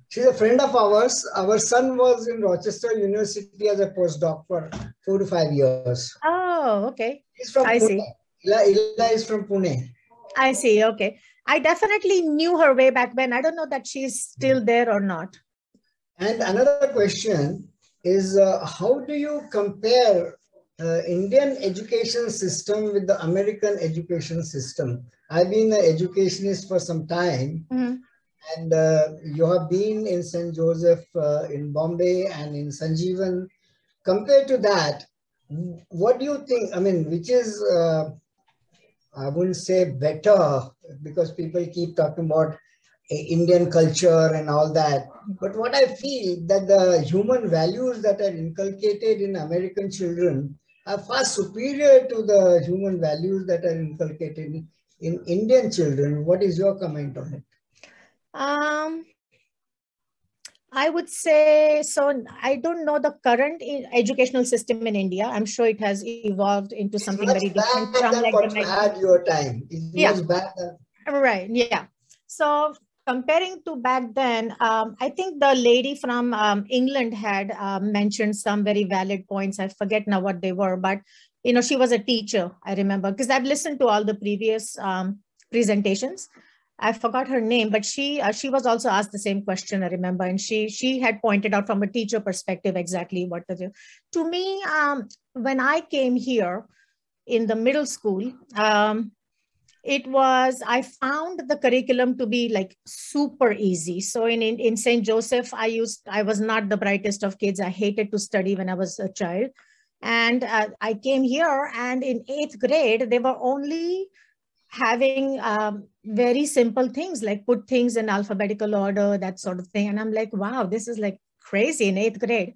She's a friend of ours. Our son was in Rochester University as a postdoc for 4 to 5 years. Oh, okay. He's from Pune. See. Ila is from Pune. I see. Okay. I definitely knew her way back when. I don't know that she's still there or not. And another question is, how do you compare Indian education system with the American education system? I've been an educationist for some time. Mm-hmm. And you have been in St. Joseph in Bombay and in Sanjeevan. Compared to that, what do you think? I mean, which is, I wouldn't say better, because people keep talking about Indian culture and all that. But what I feel that the human values that are inculcated in American children are far superior to the human values that are inculcated in Indian children. What is your comment on it? I would say, so I don't know the current educational system in India. I'm sure it has evolved into something very different from like what you had your time. It's much bad than... Right, yeah. So comparing to back then, I think the lady from England had mentioned some very valid points. I forget now what they were, but she was a teacher, I remember, because I've listened to all the previous presentations. I forgot her name, but she was also asked the same question, I remember. And she had pointed out from a teacher perspective exactly what to do. To me, when I came here in the middle school, I found the curriculum to be like super easy. So in St. Joseph, I was not the brightest of kids. I hated to study when I was a child. And I came here, and in 8th grade, they were only having very simple things like put things in alphabetical order, that sort of thing. And I'm like, wow, this is like crazy in 8th grade.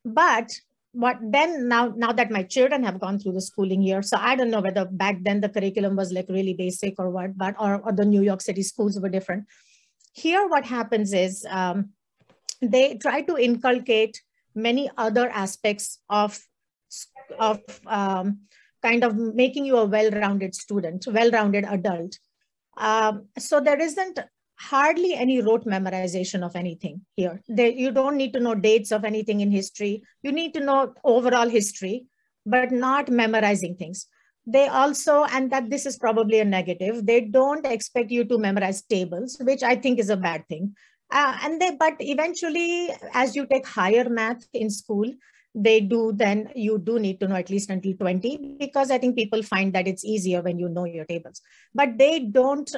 But now that my children have gone through the schooling year, so I don't know whether back then the curriculum was like really basic or what, but or the New York City schools were different. Here, what happens is they try to inculcate many other aspects of kind of making you a well-rounded student, well-rounded adult. So there isn't hardly any rote memorization of anything here. You don't need to know dates of anything in history. You need to know overall history, but not memorizing things. They also, and that this is probably a negative, they don't expect you to memorize tables, which I think is a bad thing. But eventually, as you take higher math in school, then you do need to know at least until 20, because I think people find that it's easier when you know your tables. But they don't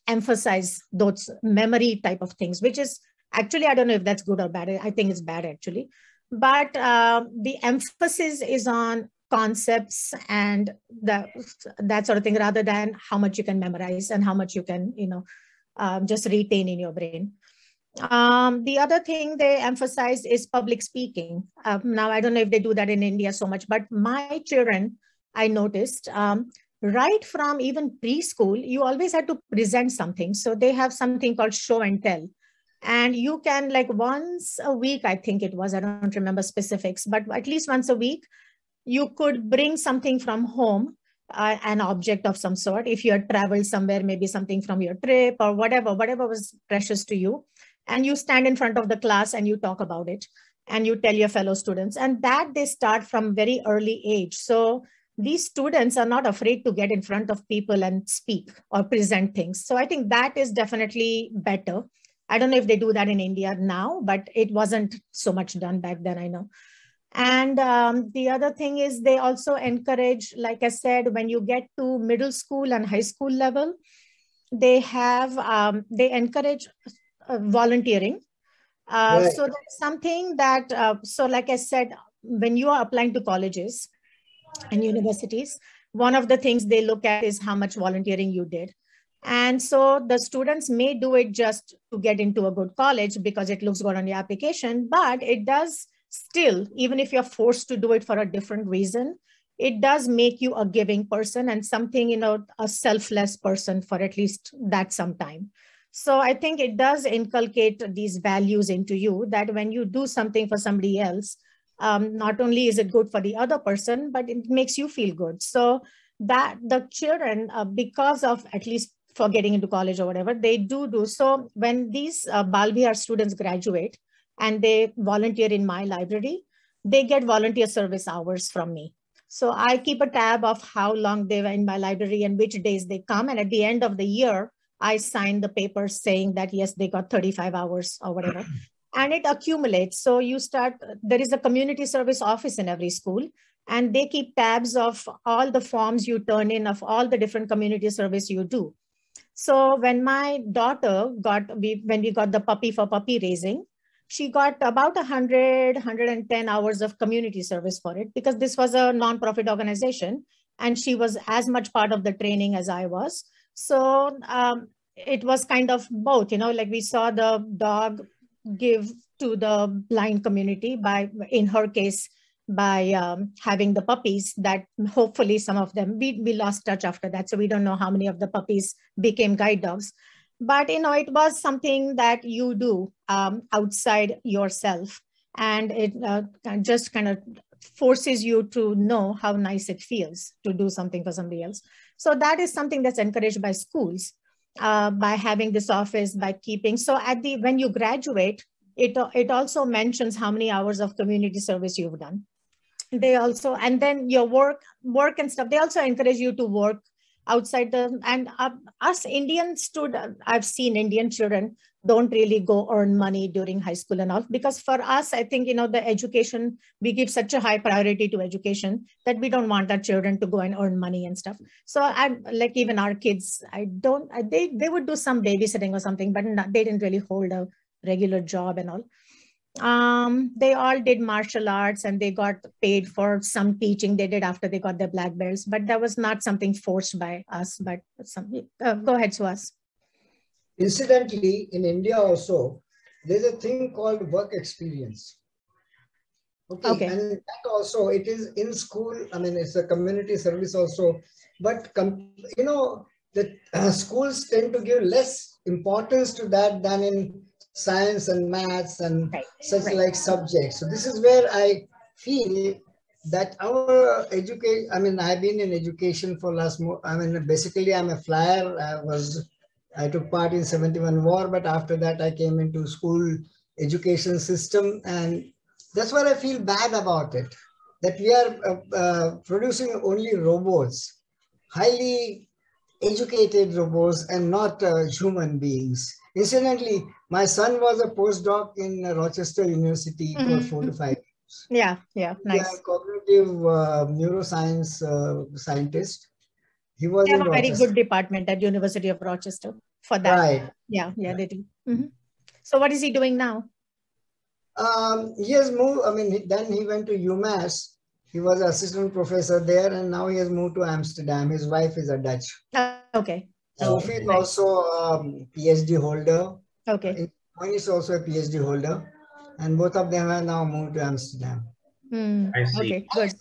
emphasize those memory type of things, which is actually, I don't know if that's good or bad. I think it's bad actually. But the emphasis is on concepts and that sort of thing, rather than how much you can memorize and how much you can, just retain in your brain. The other thing they emphasize is public speaking. Now, I don't know if they do that in India so much, but my children, I noticed, right from even preschool, you always had to present something. So they have something called show and tell. And you can, like, once a week, I think it was, I don't remember specifics, but at least once a week, you could bring something from home, an object of some sort. If you had traveled somewhere, maybe something from your trip or whatever was precious to you. And you stand in front of the class and you talk about it and you tell your fellow students, and that they start from very early age. So these students are not afraid to get in front of people and speak or present things. So I think that is definitely better. I don't know if they do that in India now, but it wasn't so much done back then, I know. And the other thing is they also encourage, like I said, when you get to middle school and high school level, they encourage volunteering. Right. So that's something that, so like I said, when you are applying to colleges and universities, one of the things they look at is how much volunteering you did. And so the students may do it just to get into a good college because it looks good on your application, but it does still, even if you're forced to do it for a different reason, it does make you a giving person and something, a selfless person for at least that some time. So I think it does inculcate these values into you, that when you do something for somebody else, not only is it good for the other person, but it makes you feel good. So that the children, because of, at least for getting into college or whatever, they do. So when these Bal Vihar students graduate and they volunteer in my library, they get volunteer service hours from me. So I keep a tab of how long they were in my library and which days they come. And at the end of the year, I sign the paper saying that, yes, they got 35 hours or whatever. And it accumulates. So there is a community service office in every school, and they keep tabs of all the forms you turn in, of all the different community service you do. So when my daughter when we got the puppy for puppy raising, she got about 110 hours of community service for it, because this was a nonprofit organization and she was as much part of the training as I was. So it was kind of both, like we saw the dog give to the blind community in her case, by having the puppies, that hopefully some of them, we lost touch after that. So we don't know how many of the puppies became guide dogs. But, it was something that you do outside yourself. And it just kind of forces you to know how nice it feels to do something for somebody else. So that is something that's encouraged by schools, by having this office, by keeping. So when you graduate, it also mentions how many hours of community service you've done. They also, and then your work and stuff, they also encourage you to work outside us Indian students, I've seen Indian children don't really go earn money during high school and all. Because for us, I think, the education, we give such a high priority to education that we don't want our children to go and earn money and stuff. So I'm like, even our kids, they would do some babysitting or something, but they didn't really hold a regular job and all. They all did martial arts and they got paid for some teaching they did after they got their black belts, but that was not something forced by us, but go ahead, Suhas. Incidentally, in India also, there's a thing called work experience. Okay. And that also, it is in school. I mean, it's a community service also, but the schools tend to give less importance to that than in science and maths and like subjects. So this is where I feel that our education, I mean, I've been in education for basically I'm a flyer. I took part in 71 war, but after that I came into school education system, and that's what I feel bad about it, that we are producing only robots, highly educated robots and not human beings. Incidentally, my son was a postdoc in Rochester University for 4 to 5 years. Yeah, nice. A cognitive neuroscience scientist. He was in a very good department at University of Rochester for that. Right. Yeah, they do. So what is he doing now? He has moved, then he went to UMass. He was an assistant professor there, and now he has moved to Amsterdam. His wife is a Dutch. Okay. Sophie is also a PhD holder. Okay. One is also a PhD holder, and both of them have now moved to Amsterdam. I see. Okay, good.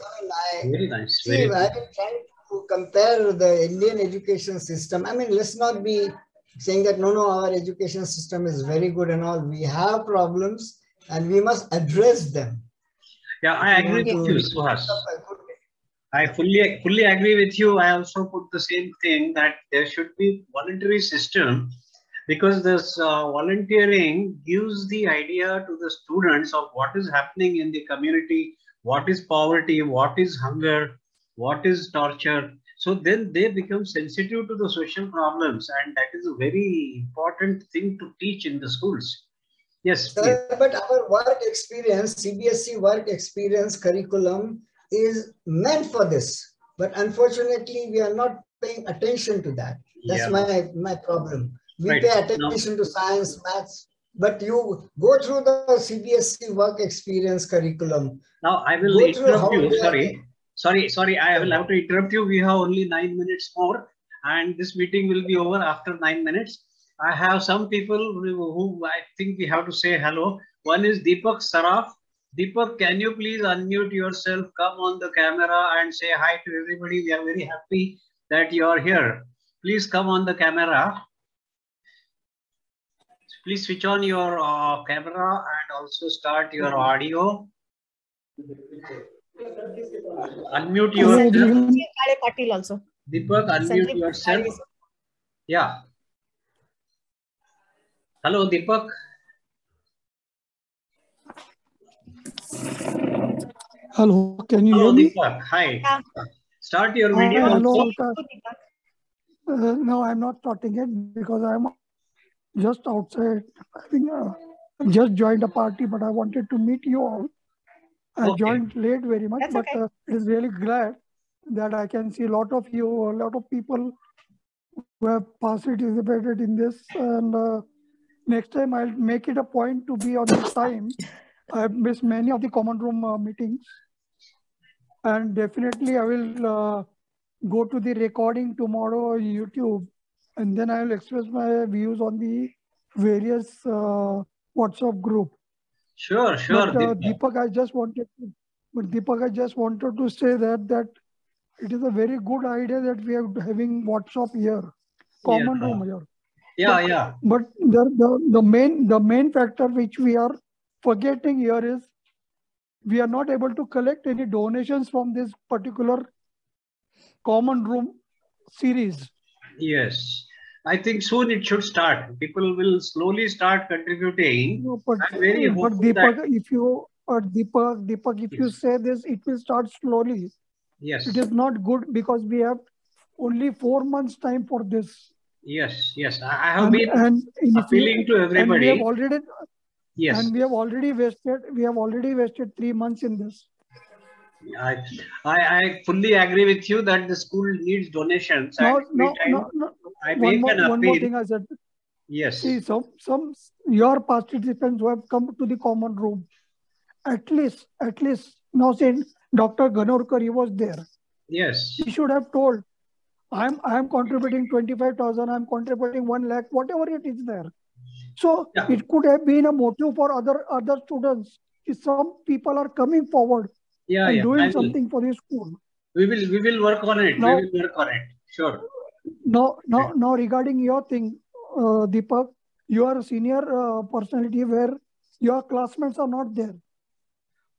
Very nice. I've been trying to compare the Indian education system. I mean, let's not be saying that, no, our education system is very good and all. We have problems and we must address them. Yeah, I agree with you, Suhas. I fully agree with you. I also put the same thing, that there should be voluntary system, because this volunteering gives the idea to the students of what is happening in the community, what is poverty, what is hunger, what is torture. So then they become sensitive to the social problems, and that is a very important thing to teach in the schools. Yes, please. But our work experience, CBSE work experience curriculum is meant for this. But unfortunately, we are not paying attention to that. That's my problem. We pay attention to science, maths, but you go through the CBSE work experience curriculum. Now I will interrupt you. Sorry, I will have to interrupt you. We have only 9 minutes more, and this meeting will be over after 9 minutes. I have some people who I think we have to say hello. One is Deepak Saraf. Deepak, can you please unmute yourself, come on the camera and say hi to everybody? We are very happy that you are here. Please come on the camera. Please switch on your camera and also start your audio. Unmute yourself. Deepak, unmute yourself. Yeah. Hello, Deepak. Hello, can you hear me? Deepak, hi. Yeah. Start your video. Hello, no, I'm not starting it because I'm just outside. I think I just joined a party, but I wanted to meet you all. I joined late very much, but it is really glad that I can see a lot of you, a lot of people who have participated in this. And next time I'll make it a point to be on this time. I've missed many of the common room meetings. And definitely I will go to the recording tomorrow on YouTube, and then I will express my views on the various WhatsApp group. Sure. But, Deepak, I just wanted to say that it is a very good idea that we are having WhatsApp here, common room here. Yeah. But the main factor which we are forgetting here is we are not able to collect any donations from this particular common room series. Yes, I think soon it should start. People will slowly start contributing. No, but Deepak, if you say this, it will start slowly. Yes. It is not good because we have only 4 months time for this. Yes, yes. I have been appealing to everybody. And we have already, yes. And we have already wasted 3 months in this. I fully agree with you that the school needs donations. No. I make an appeal. One more thing I said. Yes. See, some your participants who have come to the common room, at least now saying Dr. Ganorkar, he was there. Yes. He should have told, I'm contributing 25,000, I'm contributing 1 lakh, whatever it is there. So it could have been a motive for other students. If some people are coming forward and doing something for the school. We will work on it. Now, we will work on it. Sure. Now regarding your thing, Deepak, you are a senior personality where your classmates are not there.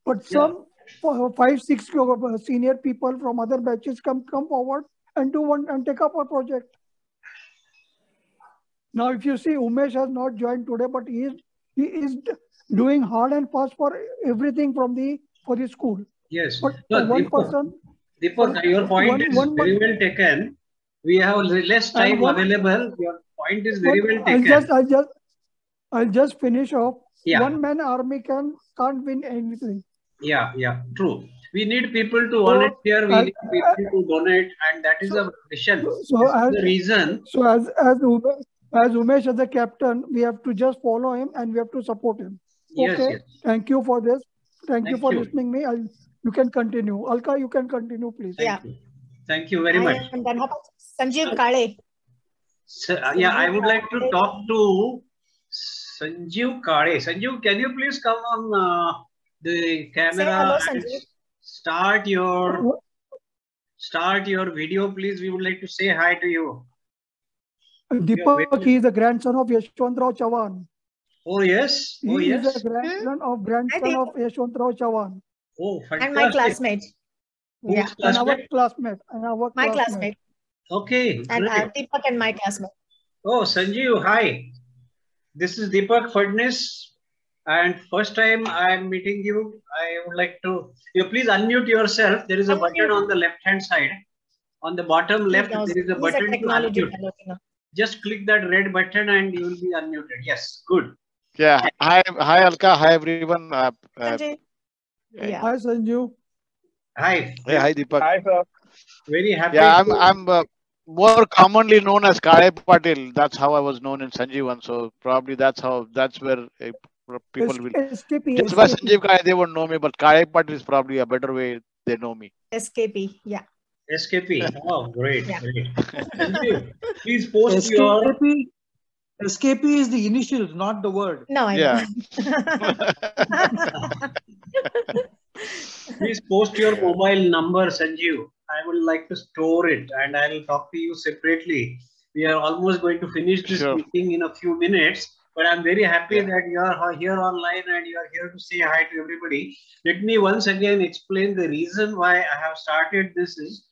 But some 5-6 senior people from other batches come forward and take up a project. Now, if you see, Umesh has not joined today, but he is doing hard and fast for everything for the school. Yes. But one person. Deepak, your point is very well taken. We have less time available. Your point is very well taken. I'll just finish off. Yeah. One-man army can't win anything. Yeah, true. We need people to volunteer. We need people to donate, and that is a mission. The reason. So as Umesh as the captain, we have to just follow him and we have to support him. Yes, okay. Yes. Thank you for this. Thank you for listening me. You can continue. Alka, you can continue, please. Thank you very much. And then how about Sanjeev Kale? I would like to talk to Sanjeev Kale. Sanjeev, can you please come on the camera and start your video, please? We would like to say hi to you. Deepak, he is the grandson of Yashwantrao Chavan. Oh yes. He is the grandson of Yashwantrao Chavan. Oh, fantastic. And my classmate. And our classmate. My classmate. Okay. And Deepak and my classmate. Oh, Sanjeev, hi. This is Deepak Fadnis. And first time I am meeting you. I would like to, please unmute yourself. There is a button on the left hand side. On the bottom left, there is a button to unmute. Just click that red button and you will be unmuted. Yes, good. Yeah. Hi, Alka. Hi, everyone. Sanjeev. Hi, Sanjeev. Hi. Hey, hi, Deepak. Hi, sir. Very happy. Yeah, I'm more commonly known as Kale Patil. That's how I was known in Sanjeevan. So probably that's where people will. SKP, just by Sanjeev Kale, they won't know me, but Kale Patil is probably a better way they know me. SKP, yeah. SKP. Oh, great. Yeah. Great. Sanjeev, please post your. SKP is the initials, not the word. No, I know. Please post your mobile number, Sanjeev. I would like to store it and I will talk to you separately. We are almost going to finish this meeting in a few minutes, but I'm very happy that you are here online and you are here to say hi to everybody. Let me once again explain the reason why I have started this is,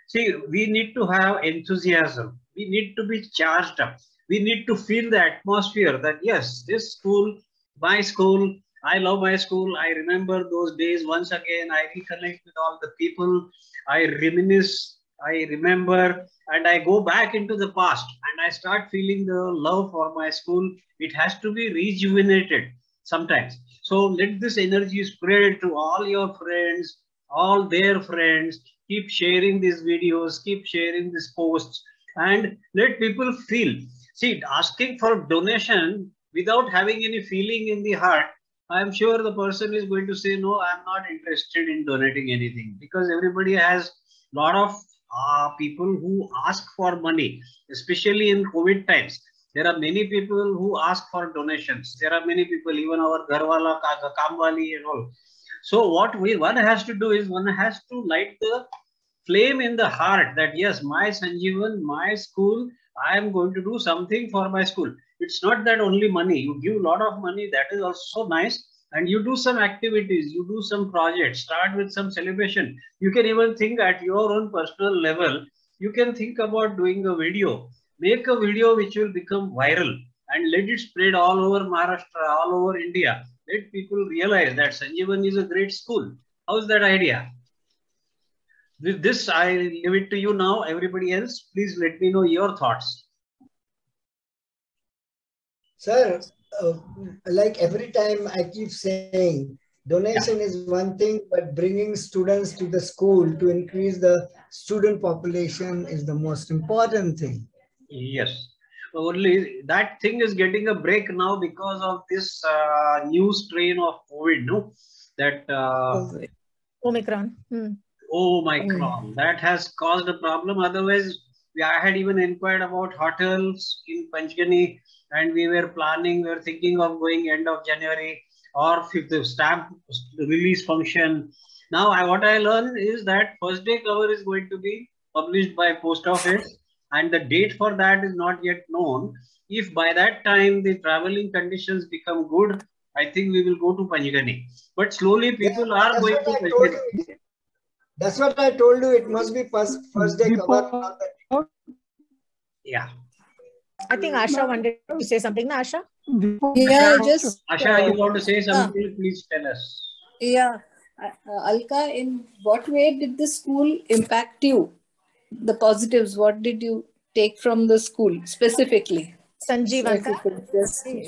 see, we need to have enthusiasm. We need to be charged up. We need to feel the atmosphere that yes, this school, my school, I love my school. I remember those days once again. I reconnect with all the people. I reminisce. I remember and I go back into the past and I start feeling the love for my school. It has to be rejuvenated sometimes. So let this energy spread to all your friends, all their friends. Keep sharing these videos, keep sharing these posts and let people feel. See, asking for donation without having any feeling in the heart, I'm sure the person is going to say, no, I'm not interested in donating anything because everybody has a lot of people who ask for money, especially in COVID times. There are many people who ask for donations. There are many people, even our Garwala, Kamwali and all. So what one has to do is one has to light the flame in the heart that yes, my Sanjeevan, my school, I am going to do something for my school. It's not that only money. You give a lot of money, that is also nice. And you do some activities, you do some projects, start with some celebration. You can even think at your own personal level, you can think about doing a video. Make a video which will become viral and let it spread all over Maharashtra, all over India. Let people realize that Sanjeevan is a great school. How's that idea? With this, I leave it to you now. Everybody else, please let me know your thoughts. Sir, like every time I keep saying, donation is one thing, but bringing students to the school to increase the student population is the most important thing. Yes. Only that thing is getting a break now because of this new strain of COVID, no? That Omicron. Omicron. That has caused a problem. Otherwise, I had even inquired about hotels in Panchgani, and we were thinking of going end of January or the stamp release function. Now, what I learned is that first day cover is going to be published by post office, and the date for that is not yet known. If by that time the traveling conditions become good, I think we will go to Panchgani. But slowly people are going to Panchgani. That's what I told you. It must be first day cover. Yeah. I think Asha wanted to say something, na, Asha? Yeah, just... Asha, you want to say something? Please tell us. Yeah. Alka, in what way did the school impact you? The positives, what did you take from the school specifically? Sanjeevan.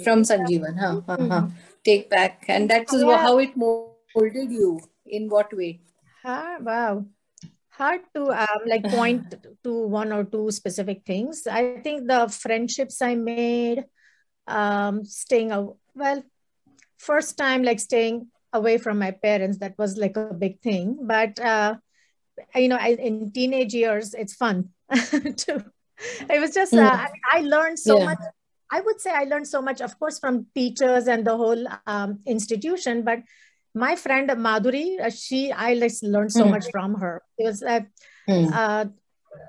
From Sanjeevan. Take back. And that is how it molded you. In what way? Wow. Hard to point to one or two specific things. I think the friendships I made, first time staying away from my parents, that was like a big thing. But in teenage years, it's fun too. It was just I learned so much. I would say I learned so much, of course, from teachers and the whole institution. But my friend Madhuri, I learned so much from her. It was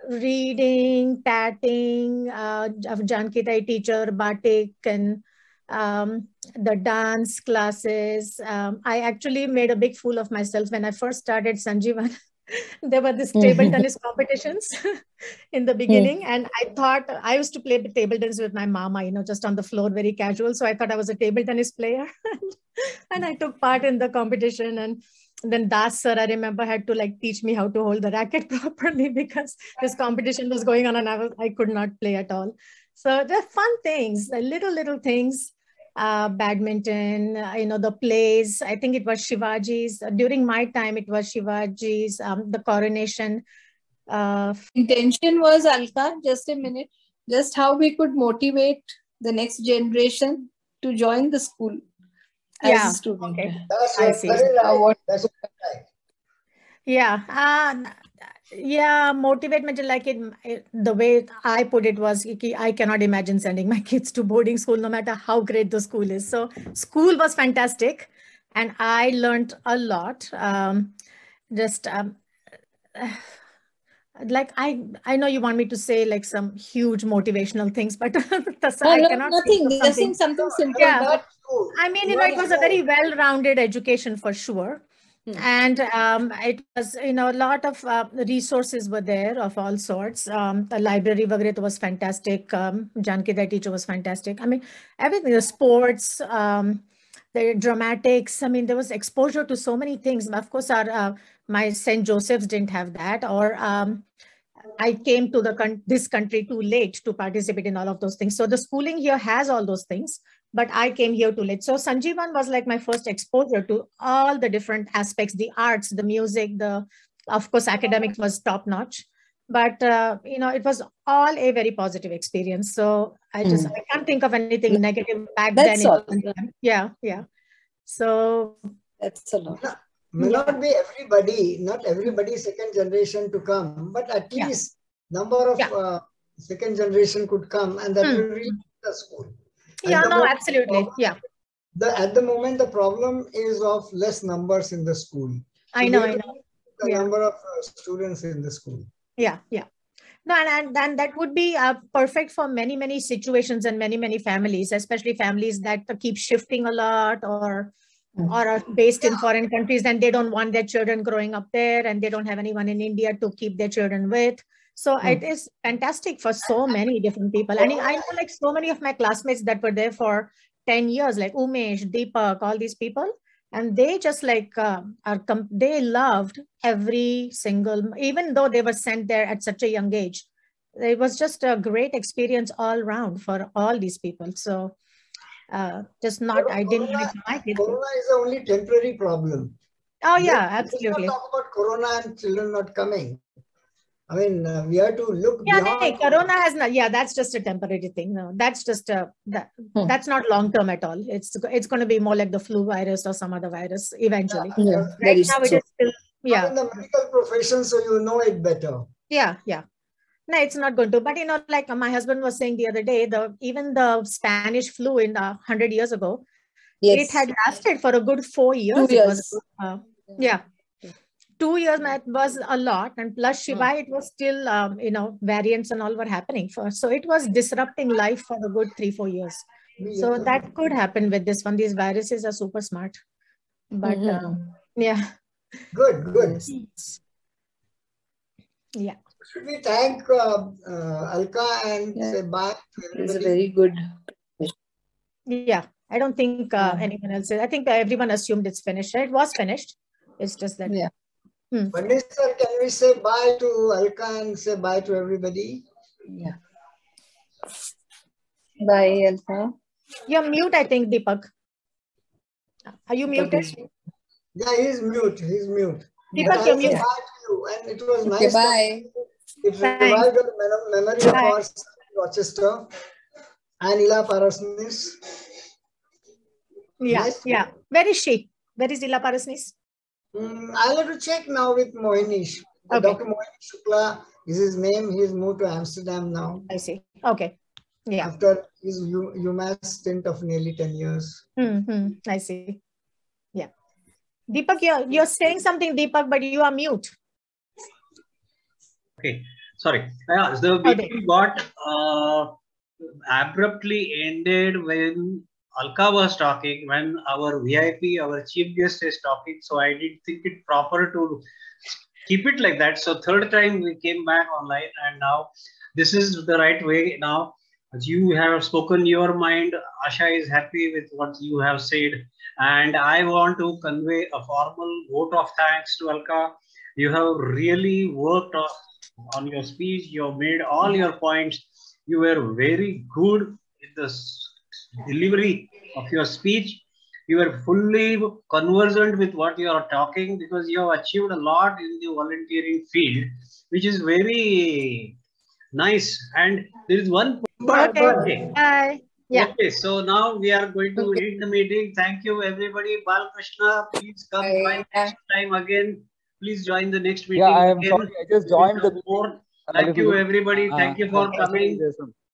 reading, tatting, Jankitai teacher, batik, and the dance classes. I actually made a big fool of myself when I first started Sanjeevan. There were these table tennis competitions in the beginning, and I thought I used to play table tennis with my mama, just on the floor, very casual. So I thought I was a table tennis player, and I took part in the competition. And then Das sir, I remember, had to teach me how to hold the racket properly because this competition was going on, and I could not play at all. So they're fun things, the little things. Badminton, the plays. I think it was Shivaji's. During my time, it was Shivaji's, the coronation. Intention was, Alka, just a minute, just how we could motivate the next generation to join the school as a student. Okay. That's very right. That's right. Yeah, motivate me, the way I put it was, I cannot imagine sending my kids to boarding school, no matter how great the school is. So school was fantastic, and I learned a lot. I know you want me to say some huge motivational things, but I cannot. Nothing. Just something simple. Yeah, but I mean, it was a very well-rounded education for sure. And it was, a lot of resources were there of all sorts. The library was fantastic. Janki, teacher, was fantastic. I mean, everything, the sports, the dramatics. I mean, there was exposure to so many things. Of course, my St. Joseph's didn't have that, or I came to this country too late to participate in all of those things. So the schooling here has all those things, but I came here too late. So Sanjeevan was like my first exposure to all the different aspects, the arts, the music, of course, academics was top notch, but it was all a very positive experience. So I can't think of anything negative back then. Yeah. So that's a lot. May not be everybody, not everybody second generation to come, but at least number of second generation could come, and that will reach the school. Absolutely. Yeah. At the moment, the problem is of less numbers in the school. So I know. The number of students in the school. Yeah. No, and that would be perfect for many situations and many families, especially families that keep shifting a lot or are based in foreign countries, and they don't want their children growing up there, and they don't have anyone in India to keep their children with. So it is fantastic for so many different people. And I know so many of my classmates that were there for 10 years, like Umesh, Deepak, all these people. And they just they loved every single, even though they were sent there at such a young age. It was just a great experience all around for all these people. So just not, I didn't do it for my kids. Corona is the only temporary problem. Oh yeah, absolutely. Let's not talk about Corona and children not coming. I mean, we have to look beyond. Corona has not. Yeah, that's just a temporary thing. No, that's just that's not long term at all. It's going to be more like the flu virus or some other virus eventually. Yeah, right now it is still. Yeah. In the medical profession, so you know it better. Yeah, yeah. No, it's not going to. But you know, like my husband was saying the other day, even the Spanish flu in 100 years ago, it had lasted for a good 4 years. 2 years. Yeah. 2 years was a lot, and plus Shiva, it was still, you know, variants and all were happening first. So it was disrupting life for a good 3-4 years. So that could happen with this one. These viruses are super smart. But yeah. Good. Yeah. Should we thank Alka and say bye to everybody? It's a very good. Yeah. I don't think anyone else. I think everyone assumed it's finished. It was finished. It's just that. Yeah. Pandit sir, can we say bye to Alka and say bye to everybody? Yeah. Bye, Alka. You're mute, I think, Deepak. Are you muted? Yeah, he's mute. Deepak, you're mute. Bye to you. And it was Okay, nice. bye. It revived the memory of our son in Rochester and Ila Parasnis. Yeah, Nice. yeah. Where is she? Where is Ila Parasnis? I'll have to check now with Mohinish. Okay. Dr. Mohinish Shukla is his name. He's moved to Amsterdam now. I see. Okay. Yeah. After his UMass stint of nearly 10 years. I see. Yeah. Deepak, you're saying something, Deepak, but you are mute. Okay. Sorry. Yeah, the meeting got abruptly ended when Alka was talking, when our VIP, our chief guest is talking. So I didn't think it proper to keep it like that. So third time we came back online, and now this is the right way. Now as you have spoken your mind, Asha is happy with what you have said. And I want to convey a formal vote of thanks to Alka. You have really worked on your speech. You have made all your points. You were very good in the delivery of your speech. You are fully conversant with what you are talking, because you have achieved a lot in the volunteering field, which is very nice. And there is one. Bye. Yeah. Okay, so now we are going to end the meeting. Thank you, everybody. Balkrishna, please come join next time again. Please join the next meeting. Yeah, I am sorry. I just joined the meeting. Thank you, everybody. Thank you for coming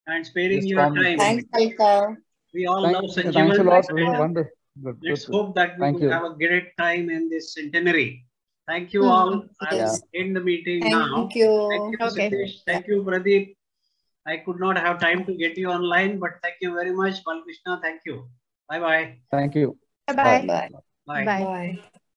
and sparing your time. Thanks, Alka. We all love Sanjeevan. Thanks a lot. Wonderful. Let's hope that we will have a great time in this centenary. Thank you all. I will end the meeting now. Thank you. Thank you, Satish. Thank you, Pradeep. I could not have time to get you online, but thank you very much, Balkrishna. Thank you. Bye-bye. Thank you. Bye-bye. Bye. Bye. Bye.